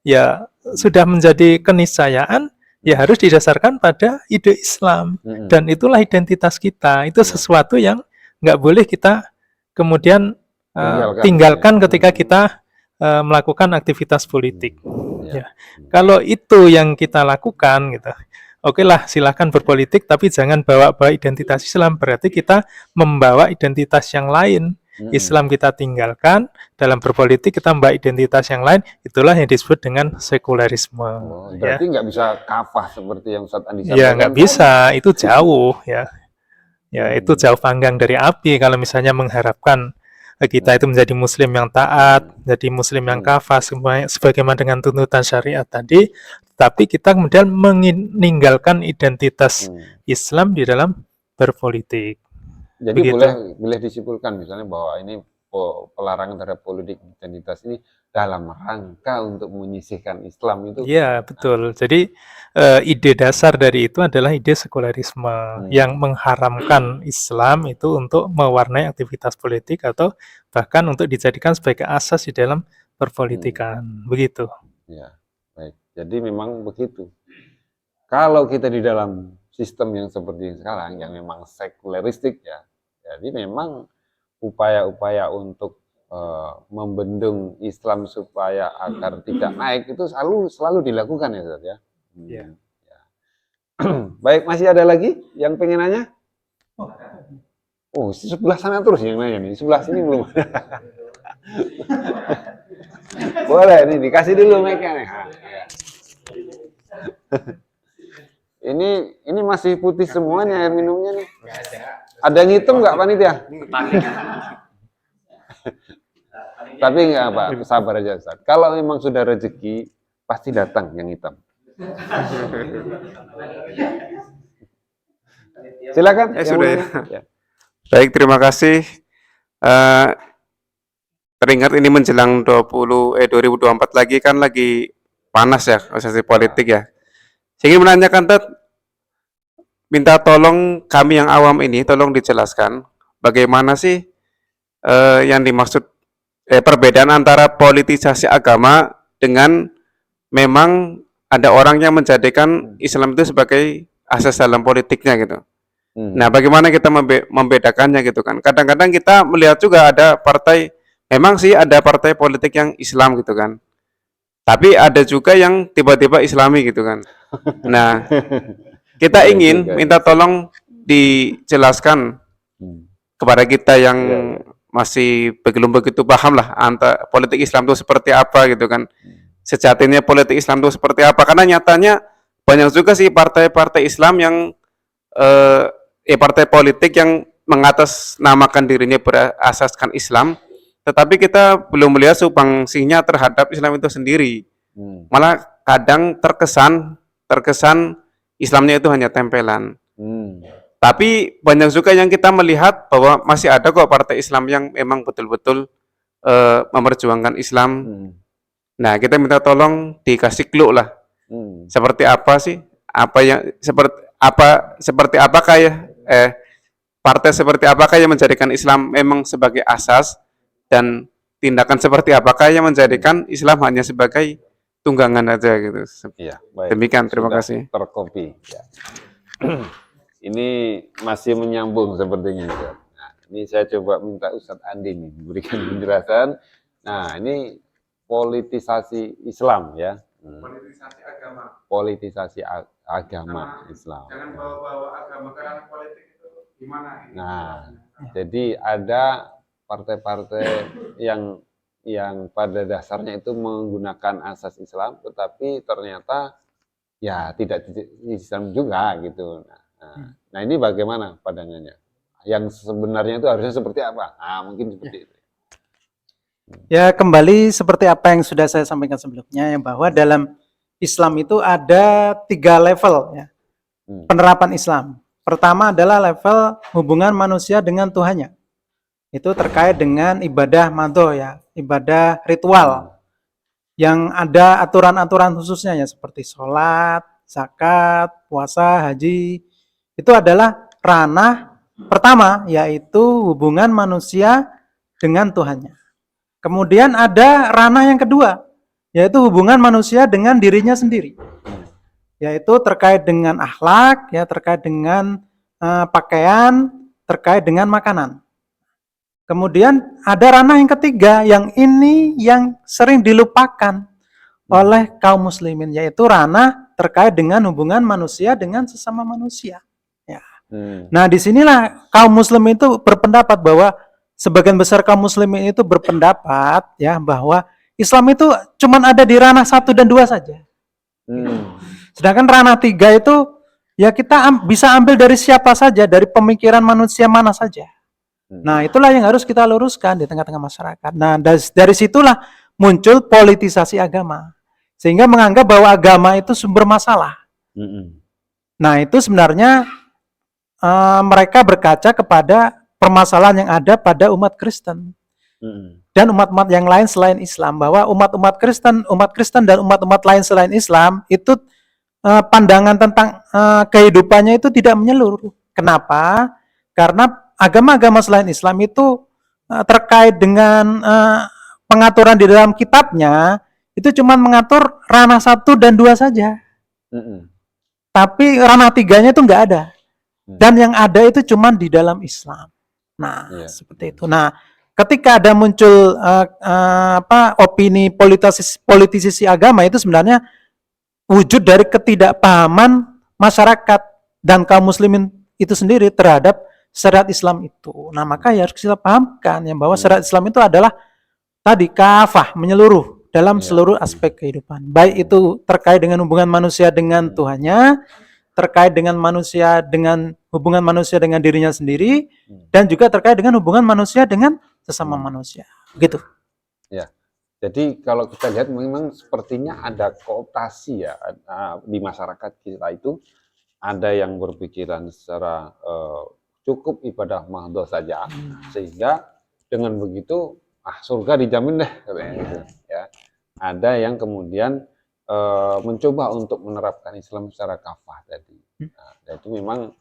ya sudah menjadi keniscayaan ya harus didasarkan pada ide Islam, dan itulah identitas kita. Itu sesuatu yang nggak boleh kita kemudian tinggalkan ketika kita melakukan aktivitas politik. Ya. Kalau itu yang kita lakukan, gitu, oke lah, silahkan berpolitik, tapi jangan bawa-bawa identitas Islam. Berarti kita membawa identitas yang lain. Islam kita tinggalkan, dalam berpolitik kita membawa identitas yang lain. Itulah yang disebut dengan sekularisme. Berarti nggak bisa kafah seperti yang Ustadz Andi sampaikan. Ya nggak bisa, itu jauh ya. Ya itu jauh panggang dari api kalau misalnya mengharapkan kita itu menjadi Muslim yang taat, jadi Muslim yang kafah sebagaimana dengan tuntutan syariat tadi, tapi kita kemudian meninggalkan identitas Islam di dalam berpolitik. Jadi boleh disimpulkan misalnya bahwa ini pelarangan terhadap politik identitas ini dalam rangka untuk menyisihkan Islam itu. Iya, betul. Jadi ide dasar dari itu adalah ide sekularisme yang mengharamkan Islam itu untuk mewarnai aktivitas politik atau bahkan untuk dijadikan sebagai asas di dalam perpolitikan. Begitu. Ya, baik. Jadi memang begitu. Kalau kita di dalam sistem yang seperti sekarang yang memang sekularistik ya, jadi memang upaya-upaya untuk membendung Islam supaya agar tidak naik itu selalu dilakukan ya Ustaz ya. Ya. Baik, masih ada lagi yang pengen nanya? Oh, sebelah sana terus yang nanya nih, sebelah sini belum. Boleh nih, dikasih dulu mic-nya nih. Ini masih putih semuanya air minumnya nih. Ada yang hitam nggak panitia? Tapi nggak apa, sabar aja Ustaz. Kalau memang sudah rezeki, pasti datang yang hitam. Silakan. Sudah ya. Ya. Baik, terima kasih. Teringat ini menjelang 2024 lagi kan lagi panas ya organisasi politik ya. Saya ingin menanyakan Tet, minta tolong kami yang awam ini tolong dijelaskan bagaimana sih yang dimaksud perbedaan antara politisasi agama dengan memang ada orang yang menjadikan Islam itu sebagai asas dalam politiknya gitu. Nah, bagaimana kita membedakannya gitu kan? Kadang-kadang kita melihat juga ada partai, memang sih ada partai politik yang Islam gitu kan. Tapi ada juga yang tiba-tiba Islami gitu kan. Nah, kita ingin minta tolong dijelaskan kepada kita yang masih belum begitu paham lah antara politik Islam itu seperti apa gitu kan. Sejatinya politik Islam itu seperti apa? Karena nyatanya banyak juga sih partai-partai Islam yang partai politik yang mengatasnamakan dirinya berasaskan Islam, tetapi kita belum melihat sumbangsinya terhadap Islam itu sendiri. Malah kadang terkesan Islamnya itu hanya tempelan. Tapi banyak juga yang kita melihat bahwa masih ada kok partai Islam yang memang betul-betul memperjuangkan Islam. Nah, kita minta tolong dikasih clue lah. Seperti apa sih? Seperti apakah ya partai seperti apakah yang menjadikan Islam memang sebagai asas, dan tindakan seperti apakah yang menjadikan Islam hanya sebagai tunggangan aja gitu. Iya, baik. Demikian, terima kasih. Terkopi. Ya. Ini masih menyambung sepertinya. Nah, ini saya coba minta Ustadz Andi nih memberikan penjelasan. Nah, ini politisasi Islam ya. Politisasi agama. Politisasi agama Islam. Jangan bawa-bawa agama ke ranah politik itu gimana? Nah, jadi ada partai-partai yang pada dasarnya itu menggunakan asas Islam, tetapi ternyata ya tidak Islam juga gitu. Nah, ini bagaimana pandangannya? Yang sebenarnya itu harusnya seperti apa? Nah, mungkin seperti itu. Ya, kembali seperti apa yang sudah saya sampaikan sebelumnya, yang bahwa dalam Islam itu ada 3 level ya, penerapan Islam. Pertama adalah level hubungan manusia dengan Tuhannya. Itu terkait dengan ibadah madho ya, ibadah ritual. Yang ada aturan-aturan khususnya ya, seperti sholat, zakat, puasa, haji. Itu adalah ranah pertama, yaitu hubungan manusia dengan Tuhannya. Kemudian ada ranah yang kedua, yaitu hubungan manusia dengan dirinya sendiri, yaitu terkait dengan akhlak, ya, terkait dengan pakaian, terkait dengan makanan. Kemudian ada ranah yang ketiga, yang ini yang sering dilupakan oleh kaum muslimin, yaitu ranah terkait dengan hubungan manusia dengan sesama manusia. Ya. Nah, disinilah kaum muslim itu berpendapat bahwa sebagian besar kaum muslimin itu berpendapat ya bahwa Islam itu cuma ada di ranah 1 dan 2 saja. Sedangkan ranah 3 itu ya kita bisa ambil dari siapa saja, dari pemikiran manusia mana saja. Nah, itulah yang harus kita luruskan di tengah-tengah masyarakat. Nah, dari situlah muncul politisasi agama. Sehingga menganggap bahwa agama itu sumber masalah. Nah, itu sebenarnya mereka berkaca kepada permasalahan yang ada pada umat Kristen dan umat-umat yang lain selain Islam, bahwa umat Kristen dan umat-umat lain selain Islam itu pandangan tentang kehidupannya itu tidak menyeluruh. Kenapa? Karena agama-agama selain Islam itu terkait dengan pengaturan di dalam kitabnya itu cuma mengatur ranah 1 dan 2 saja. Tapi ranah 3-nya itu enggak ada. Dan yang ada itu cuma di dalam Islam. Nah, seperti itu. Nah, ketika ada muncul opini politisasi agama, itu sebenarnya wujud dari ketidakpahaman masyarakat dan kaum muslimin itu sendiri terhadap syariat Islam itu. Nah, maka ya harus kita pahamkan yang bahwa syariat Islam itu adalah tadi kafah, menyeluruh dalam seluruh aspek kehidupan. Baik itu terkait dengan hubungan manusia dengan Tuhannya terkait dengan manusia, dengan hubungan manusia dengan dirinya sendiri, dan juga terkait dengan hubungan manusia dengan sesama manusia. Gitu. Ya. Jadi kalau kita lihat memang sepertinya ada kooptasi ya di masyarakat kita itu, ada yang berpikiran secara cukup ibadah mahdoh saja, sehingga dengan begitu surga dijamin deh katanya gitu, ya. Ada yang kemudian mencoba untuk menerapkan Islam secara kafah tadi. Nah, dan itu memang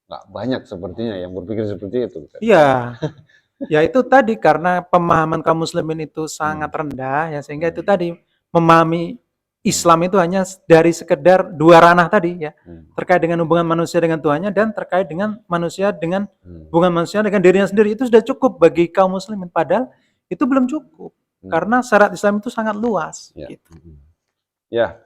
nggak banyak sepertinya yang berpikir seperti itu. Iya. Ya itu tadi karena pemahaman kaum muslimin itu sangat rendah ya, sehingga itu tadi memahami Islam itu hanya dari sekedar dua ranah tadi ya, terkait dengan hubungan manusia dengan Tuhannya dan terkait dengan manusia dengan hubungan manusia dengan dirinya sendiri, itu sudah cukup bagi kaum muslimin, padahal itu belum cukup karena syarat Islam itu sangat luas. Ya. Gitu. Ya,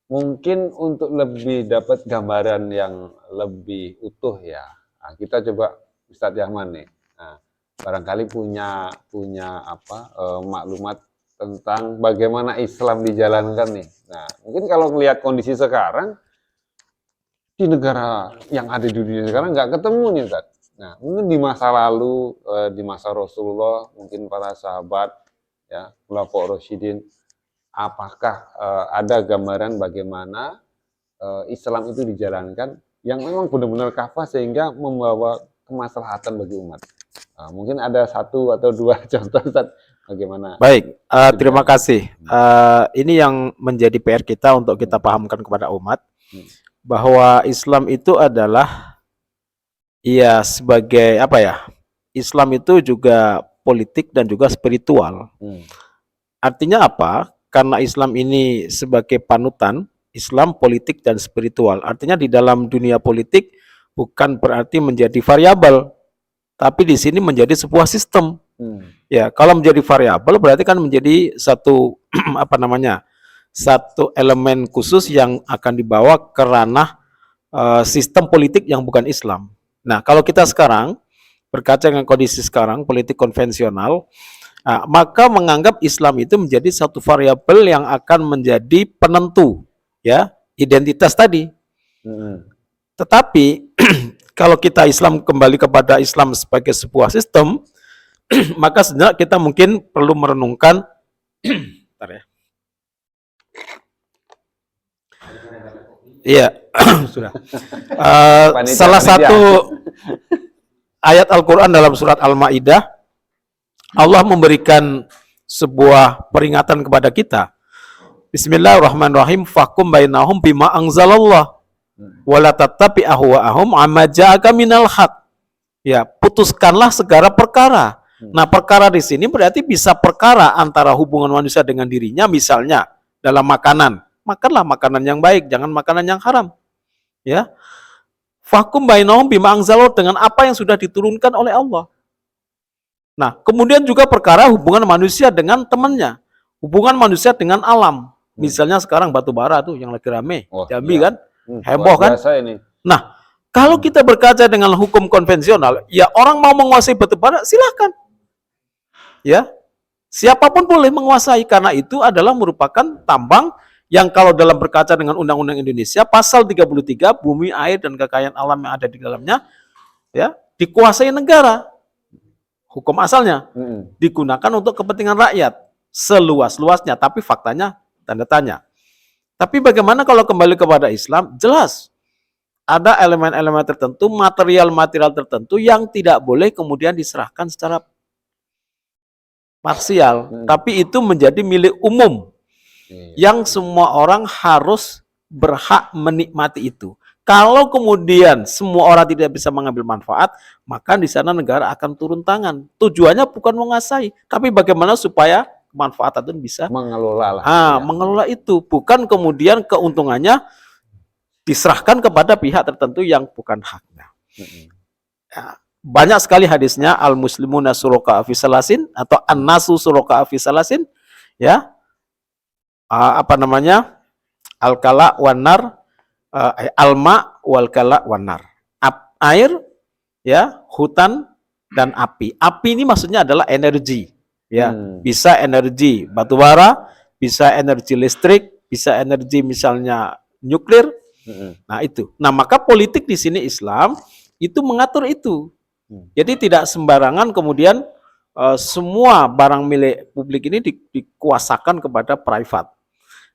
mungkin untuk lebih dapat gambaran yang lebih utuh ya, nah, kita coba Ustadz Yahman nih. Nah, barangkali punya maklumat tentang bagaimana Islam dijalankan nih. Nah, mungkin kalau melihat kondisi sekarang di negara yang ada di dunia sekarang nggak ketemu nih, Ustadz. Nah, mungkin di masa lalu, di masa Rasulullah, mungkin para sahabat, ya, khulafaur rasyidin, apakah ada gambaran bagaimana Islam itu dijalankan yang memang benar-benar kafah sehingga membawa kemaslahatan bagi umat? Mungkin ada satu atau dua contoh, Ustaz, bagaimana? Baik, terima kasih. Ini yang menjadi PR kita untuk kita pahamkan kepada umat, bahwa Islam itu adalah ya sebagai apa ya? Islam itu juga politik dan juga spiritual. Artinya apa? Karena Islam ini sebagai panutan, Islam politik dan spiritual. Artinya di dalam dunia politik bukan berarti menjadi variabel, tapi di sini menjadi sebuah sistem. Ya, kalau menjadi variabel berarti kan menjadi satu satu elemen khusus yang akan dibawa ke ranah sistem politik yang bukan Islam. Nah, kalau kita sekarang berkaca dengan kondisi sekarang politik konvensional, maka menganggap Islam itu menjadi satu variabel yang akan menjadi penentu ya identitas tadi. Tetapi kalau kita Islam kembali kepada Islam sebagai sebuah sistem, maka sebenarnya kita mungkin perlu merenungkan iya sudah salah satu ayat Al-Quran dalam surat Al-Ma'idah, Allah memberikan sebuah peringatan kepada kita. Bismillahirrahmanirrahim. Fakum bainahum bima anzalallah wala tattabi ahwa'ahum amma ja'aka minal haq. Ya, putuskanlah segala perkara. Nah, perkara di sini berarti bisa perkara antara hubungan manusia dengan dirinya, misalnya dalam makanan. Makanlah makanan yang baik, jangan makanan yang haram. Ya. Fakum bainahum bima anzalallah, dengan apa yang sudah diturunkan oleh Allah. Nah, kemudian juga perkara hubungan manusia dengan temannya, hubungan manusia dengan alam. Misalnya sekarang batu bara tuh yang lagi rame, Jambi kan, heboh kan. Ini. Nah, kalau kita berkaca dengan hukum konvensional, ya orang mau menguasai batu bara silahkan. Ya, siapapun boleh menguasai karena itu adalah merupakan tambang yang kalau dalam berkaca dengan Undang-Undang Indonesia pasal 33 bumi, air dan kekayaan alam yang ada di dalamnya ya dikuasai negara. Hukum asalnya digunakan untuk kepentingan rakyat seluas-luasnya, tapi faktanya tanda tanya. Tapi bagaimana kalau kembali kepada Islam? Jelas ada elemen-elemen tertentu, material-material tertentu yang tidak boleh kemudian diserahkan secara parsial, tapi itu menjadi milik umum yang semua orang harus berhak menikmati itu. Kalau kemudian semua orang tidak bisa mengambil manfaat, maka di sana negara akan turun tangan. Tujuannya bukan menguasai, tapi bagaimana supaya kemanfaatan itu bisa mengelola. Mengelola itu, bukan kemudian keuntungannya diserahkan kepada pihak tertentu yang bukan haknya. Ya, banyak sekali hadisnya al-muslimuna suraka fi salasin atau an-nasu suraka fi salasin, ya. Al-kala wan nar, alma wal kala wanar, air ya, hutan dan api. Api ini maksudnya adalah energi ya, bisa energi batu bara, bisa energi listrik, bisa energi misalnya nuklir Nah itu. Nah maka politik di sini Islam itu mengatur itu. Jadi tidak sembarangan kemudian semua barang milik publik ini dikuasakan kepada private.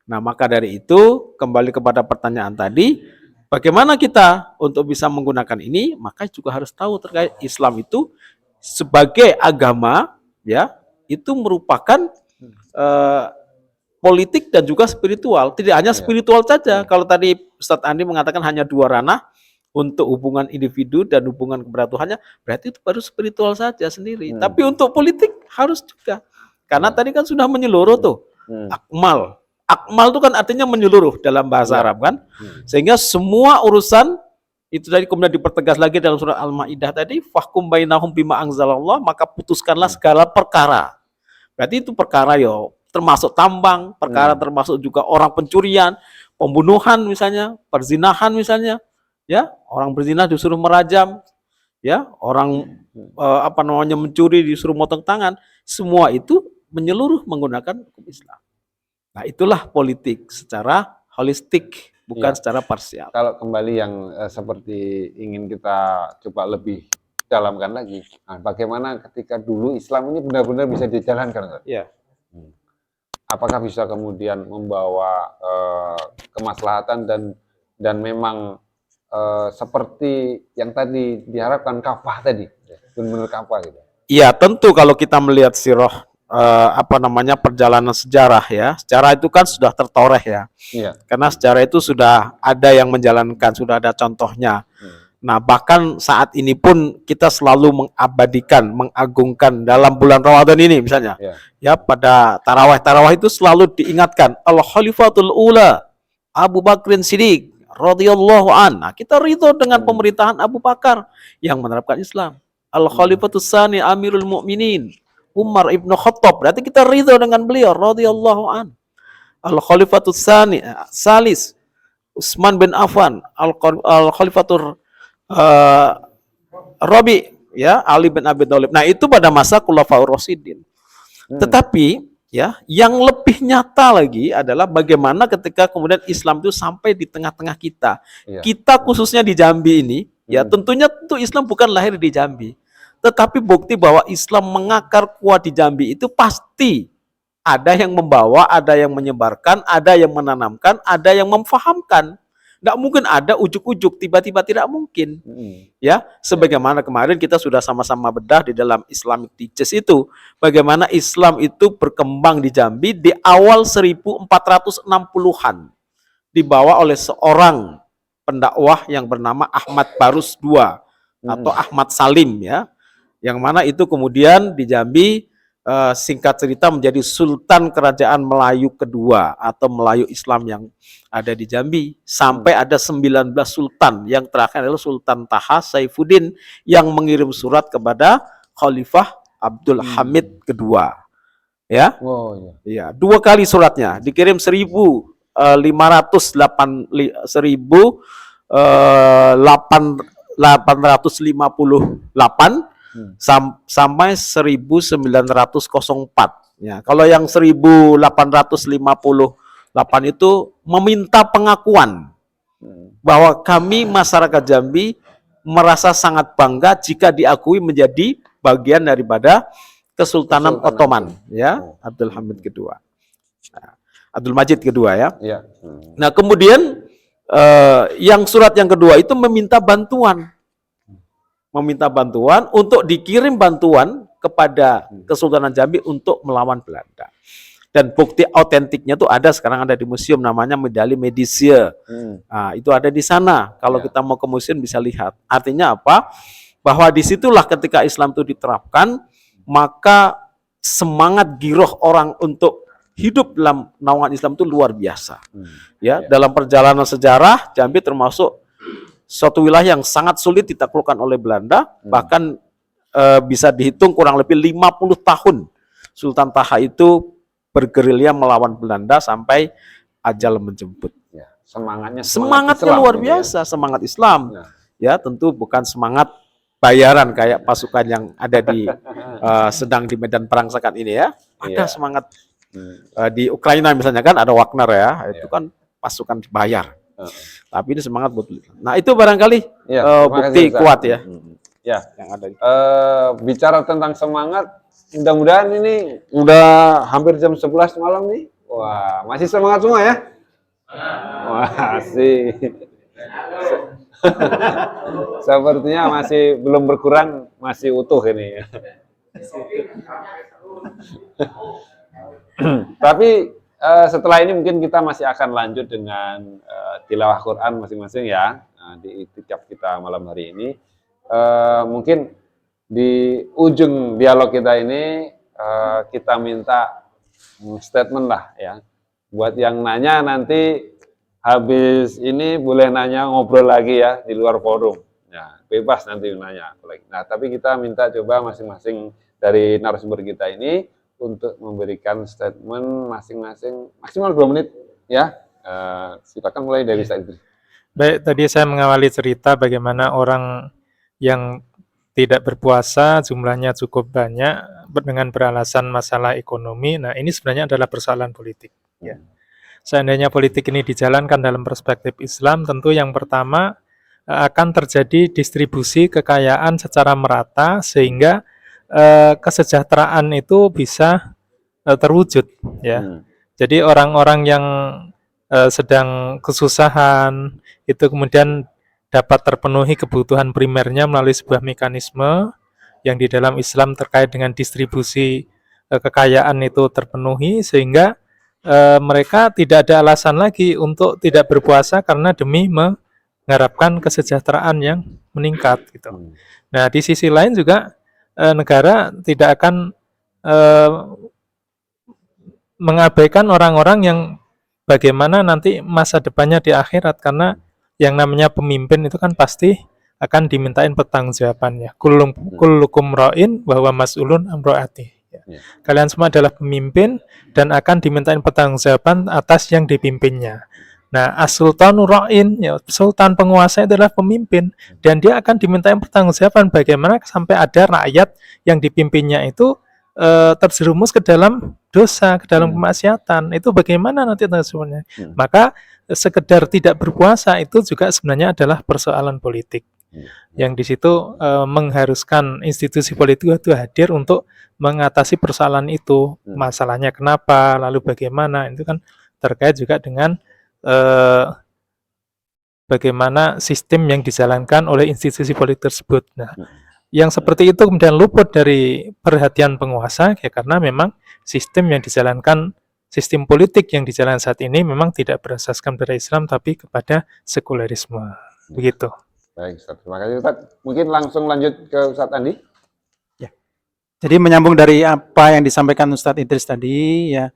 Nah maka dari itu kembali kepada pertanyaan tadi, bagaimana kita untuk bisa menggunakan ini? Maka juga harus tahu terkait Islam itu sebagai agama, ya itu merupakan politik dan juga spiritual. Tidak hanya spiritual saja. Kalau tadi Ustadz Andi mengatakan hanya dua ranah untuk hubungan individu dan hubungan kepada Tuhannya, berarti itu baru spiritual saja sendiri. Tapi untuk politik harus juga. Karena tadi kan sudah menyeluruh tuh. Akmal. Akmal itu kan artinya menyeluruh dalam bahasa Arab kan. Sehingga semua urusan itu tadi kemudian dipertegas lagi dalam surat Al-Maidah tadi, fahkum bainahum bima anzalallah, maka putuskanlah segala perkara. Berarti itu perkara termasuk tambang, perkara termasuk juga orang pencurian, pembunuhan misalnya, perzinahan misalnya, ya orang berzina disuruh merajam, ya orang mencuri disuruh motong tangan, semua itu menyeluruh menggunakan hukum Islam. Nah itulah politik secara holistik, bukan secara parsial. Kalau kembali yang seperti ingin kita coba lebih dalamkan lagi, nah, bagaimana ketika dulu Islam ini benar-benar bisa dijalankan? Ya. Apakah bisa kemudian membawa kemaslahatan dan memang seperti yang tadi diharapkan kafah tadi, benar-benar kafah gitu? Iya tentu kalau kita melihat sirah perjalanan sejarah ya, sejarah itu kan sudah tertoreh ya. Iya. Karena sejarah itu sudah ada yang menjalankan, sudah ada contohnya. Nah bahkan saat ini pun kita selalu mengabadikan, mengagungkan dalam bulan Ramadan ini misalnya, ya pada tarawih itu selalu diingatkan Al-Khalifatul Ula Abu Bakrin Siddiq radhiyallahu an. Nah, kita ridho dengan pemerintahan Abu Bakar yang menerapkan Islam. Al-Khalifatus Tsani Amirul Mukminin Umar ibnu Khattab, berarti kita ridho dengan beliau radhiyallahu an. Al-Khalifatus Tsani Salis Utsman bin Affan, Al-Khalifatur Rabi, ya Ali bin Abi Thalib. Nah itu pada masa Khulafaur Rasyidin. Tetapi ya yang lebih nyata lagi adalah bagaimana ketika kemudian Islam itu sampai di tengah-tengah kita. Kita khususnya di Jambi ini, ya tentunya itu Islam bukan lahir di Jambi. Tetapi bukti bahwa Islam mengakar kuat di Jambi itu pasti ada yang membawa, ada yang menyebarkan, ada yang menanamkan, ada yang memfahamkan. Nggak mungkin ada ujuk-ujuk, tiba-tiba tidak mungkin. Ya, sebagaimana kemarin kita sudah sama-sama bedah di dalam Islamic Teachers itu, bagaimana Islam itu berkembang di Jambi di awal 1460-an, dibawa oleh seorang pendakwah yang bernama Ahmad Barus II atau Ahmad Salim ya, yang mana itu kemudian di Jambi singkat cerita menjadi Sultan Kerajaan Melayu kedua atau Melayu Islam yang ada di Jambi, sampai ada 19 sultan, yang terakhir adalah Sultan Taha Saifuddin yang mengirim surat kepada Khalifah Abdul Hamid kedua. Ya. Iya, 2 kali suratnya, dikirim 1858 sampai 1904. Ya, kalau yang 1858 itu meminta pengakuan bahwa kami masyarakat Jambi merasa sangat bangga jika diakui menjadi bagian daripada Kesultanan Ottoman, ya, Abdul Hamid kedua. Nah, Abdul Majid kedua ya. Nah, kemudian yang surat yang kedua itu meminta bantuan untuk dikirim bantuan kepada Kesultanan Jambi untuk melawan Belanda. Dan bukti autentiknya itu ada, sekarang ada di museum, namanya medali Medici. Nah, itu ada di sana. Kalau kita mau ke museum bisa lihat. Artinya apa? Bahwa disitulah ketika Islam itu diterapkan, maka semangat giroh orang untuk hidup dalam naungan Islam itu luar biasa. Ya, dalam perjalanan sejarah Jambi termasuk suatu wilayah yang sangat sulit ditaklukkan oleh Belanda, bahkan bisa dihitung kurang lebih 50 tahun Sultan Taha itu bergerilya melawan Belanda sampai ajal menjemput. Ya, semangatnya luar biasa, semangat Islam. Ya, tentu bukan semangat bayaran kayak pasukan yang ada di sedang di medan perang saat ini ya. Ada semangat di Ukraina misalnya kan ada Wagner ya, itu kan pasukan dibayar. Tapi ini semangat buat Islam. Nah, itu barangkali Ya, terima bukti kasih, Ustaz. kuat ya Ya, yang ada. bicara tentang semangat, mudah-mudahan ini udah hampir jam 11 malam nih. Wah, masih semangat semua ya? Wah, sih. Sepertinya masih belum berkurang, masih utuh ini. Tapi setelah ini mungkin kita masih akan lanjut dengan tilawah Quran masing-masing ya, di itikaf kita malam hari ini. Mungkin di ujung dialog kita ini kita minta statement lah ya. Buat yang nanya nanti habis ini boleh nanya ngobrol lagi ya di luar forum. Ya, bebas nanti nanya lagi. Nah, tapi kita minta coba masing-masing dari narasumber kita ini untuk memberikan statement masing-masing maksimal 2 menit ya. Silakan mulai dari Ustaz Idris. Baik, tadi saya mengawali cerita bagaimana orang yang tidak berpuasa jumlahnya cukup banyak dengan beralasan masalah ekonomi. Nah, ini sebenarnya adalah persoalan politik. Ya. Seandainya politik ini dijalankan dalam perspektif Islam, tentu yang pertama akan terjadi distribusi kekayaan secara merata sehingga kesejahteraan itu bisa terwujud. Ya. Jadi orang-orang yang sedang kesusahan itu kemudian dapat terpenuhi kebutuhan primernya melalui sebuah mekanisme yang di dalam Islam terkait dengan distribusi kekayaan itu terpenuhi sehingga mereka tidak ada alasan lagi untuk tidak berpuasa karena demi mengharapkan kesejahteraan yang meningkat gitu. Nah, di sisi lain juga negara tidak akan mengabaikan orang-orang yang bagaimana nanti masa depannya di akhirat, karena yang namanya pemimpin itu kan pasti akan dimintain pertanggungjawabannya. Kullukum ra'in wa huwa mas'ulun an ra'atihi. Kalian semua adalah pemimpin dan akan dimintain pertanggungjawaban atas yang dipimpinnya. Nah, as-sultanu ra'in, ya, sultan penguasa adalah pemimpin dan dia akan dimintain pertanggungjawaban bagaimana sampai ada rakyat yang dipimpinnya itu terjerumus ke dalam dosa, ke dalam kemaksiatan. Itu bagaimana nanti sebenarnya? Maka sekedar tidak berpuasa itu juga sebenarnya adalah persoalan politik. Yang di situ mengharuskan institusi politik itu hadir untuk mengatasi persoalan itu. Masalahnya kenapa, lalu bagaimana, itu kan terkait juga dengan bagaimana sistem yang dijalankan oleh institusi politik tersebut. Nah, yang seperti itu kemudian luput dari perhatian penguasa ya karena memang sistem yang dijalankan, sistem politik yang dijalankan saat ini memang tidak berasaskan pada Islam tapi kepada sekulerisme. Begitu. Baik, Ustaz. Terima kasih, Ustaz. Mungkin langsung lanjut ke Ustaz Andi. Ya. Jadi menyambung dari apa yang disampaikan Ustadz Idris tadi, ya,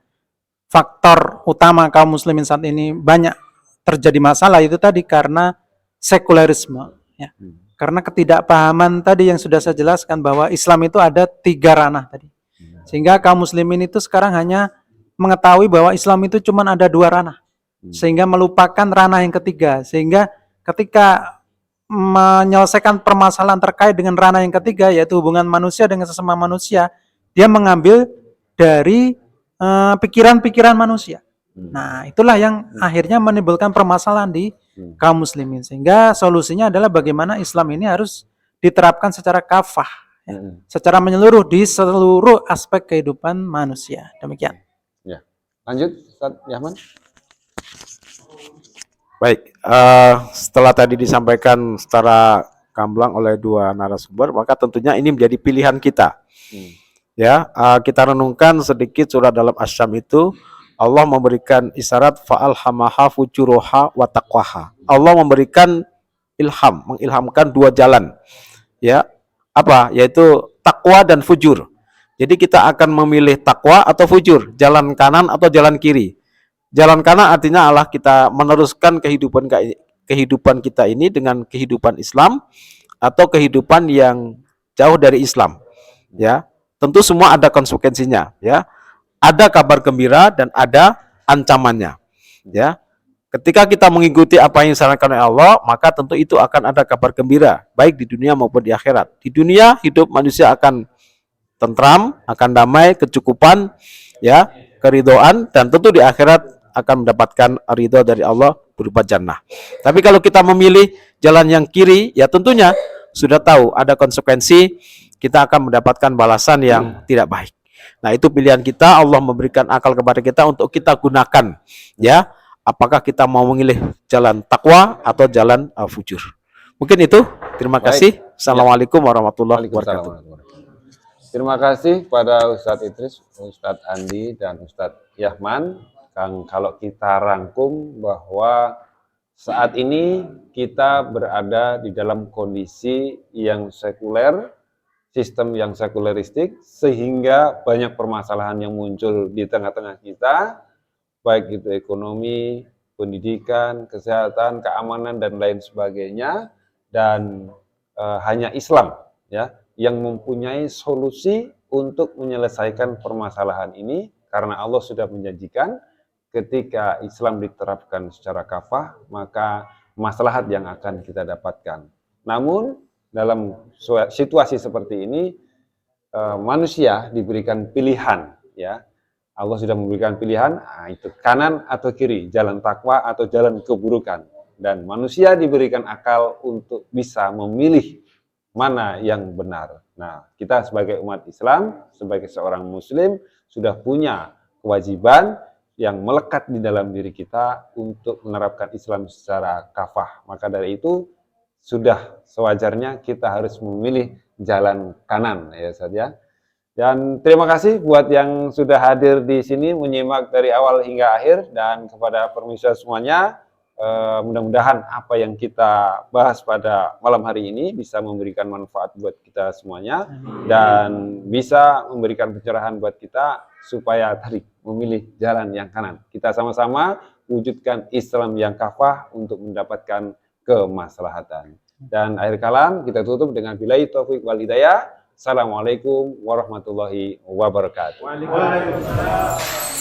faktor utama kaum muslimin saat ini banyak terjadi masalah itu tadi karena sekulerisme. Ya. Karena ketidakpahaman tadi yang sudah saya jelaskan bahwa Islam itu ada 3 ranah tadi. Sehingga kaum muslimin itu sekarang hanya mengetahui bahwa Islam itu cuma ada 2 ranah. Sehingga melupakan ranah yang ketiga. Sehingga ketika menyelesaikan permasalahan terkait dengan ranah yang ketiga, yaitu hubungan manusia dengan sesama manusia, dia mengambil dari pikiran-pikiran manusia. Nah, itulah yang akhirnya menimbulkan permasalahan di kaum muslimin. Sehingga solusinya adalah bagaimana Islam ini harus diterapkan secara kafah, ya, secara menyeluruh di seluruh aspek kehidupan manusia. Demikian. Ya. Lanjut, Ustaz Yahman. Baik, setelah tadi disampaikan secara gamblang oleh 2 narasumber, maka tentunya ini menjadi pilihan kita. Ya, kita renungkan sedikit surah dalam Asy-Syams itu. Allah memberikan isyarat fa'alhamaha fujuruha wa taqwaha. Allah memberikan ilham, mengilhamkan 2 jalan. Ya, apa? Yaitu takwa dan fujur. Jadi kita akan memilih takwa atau fujur, jalan kanan atau jalan kiri. Jalan kanan artinya adalah kita meneruskan kehidupan kita ini dengan kehidupan Islam atau kehidupan yang jauh dari Islam. Ya, tentu semua ada konsekuensinya. Ya, ada kabar gembira dan ada ancamannya. Ya, ketika kita mengikuti apa yang disarankan oleh Allah, maka tentu itu akan ada kabar gembira, baik di dunia maupun di akhirat. Di dunia hidup manusia akan tentram, akan damai, kecukupan, ya, keridhaan, dan tentu di akhirat akan mendapatkan ridho dari Allah berupa jannah. Tapi kalau kita memilih jalan yang kiri, ya tentunya sudah tahu ada konsekuensi, kita akan mendapatkan balasan yang tidak baik. Nah, itu pilihan kita. Allah memberikan akal kepada kita untuk kita gunakan, ya. Apakah kita mau memilih jalan takwa atau jalan fujur? Mungkin itu. Terima kasih. Assalamualaikum warahmatullahi wabarakatuh. Terima kasih pada Ustadz Idris, Ustadz Andi, dan Ustadz Yahman. Kang, kalau kita rangkum bahwa saat ini kita berada di dalam kondisi yang sekuler, sistem yang sekuleristik, sehingga banyak permasalahan yang muncul di tengah-tengah kita, baik itu ekonomi, pendidikan, kesehatan, keamanan, dan lain sebagainya, dan hanya Islam ya yang mempunyai solusi untuk menyelesaikan permasalahan ini, karena Allah sudah menjanjikan ketika Islam diterapkan secara kafah, maka maslahat yang akan kita dapatkan. Namun dalam situasi seperti ini manusia diberikan pilihan, ya. Allah sudah memberikan pilihan, itu kanan atau kiri, jalan takwa atau jalan keburukan. Dan manusia diberikan akal untuk bisa memilih mana yang benar. Nah, kita sebagai umat Islam, sebagai seorang muslim, sudah punya kewajiban yang melekat di dalam diri kita untuk menerapkan Islam secara kafah. Maka dari itu, sudah sewajarnya kita harus memilih jalan kanan, ya Ustaz ya. Dan terima kasih buat yang sudah hadir di sini, menyimak dari awal hingga akhir, dan kepada pemirsa semuanya, mudah-mudahan apa yang kita bahas pada malam hari ini bisa memberikan manfaat buat kita semuanya, dan bisa memberikan pencerahan buat kita supaya tadi memilih jalan yang kanan. Kita sama-sama wujudkan Islam yang kafah untuk mendapatkan kemaslahatan. Dan akhir kalam kita tutup dengan billahi taufiq wal hidayah. Assalamualaikum warahmatullahi wabarakatuh. Waalaikumsalam.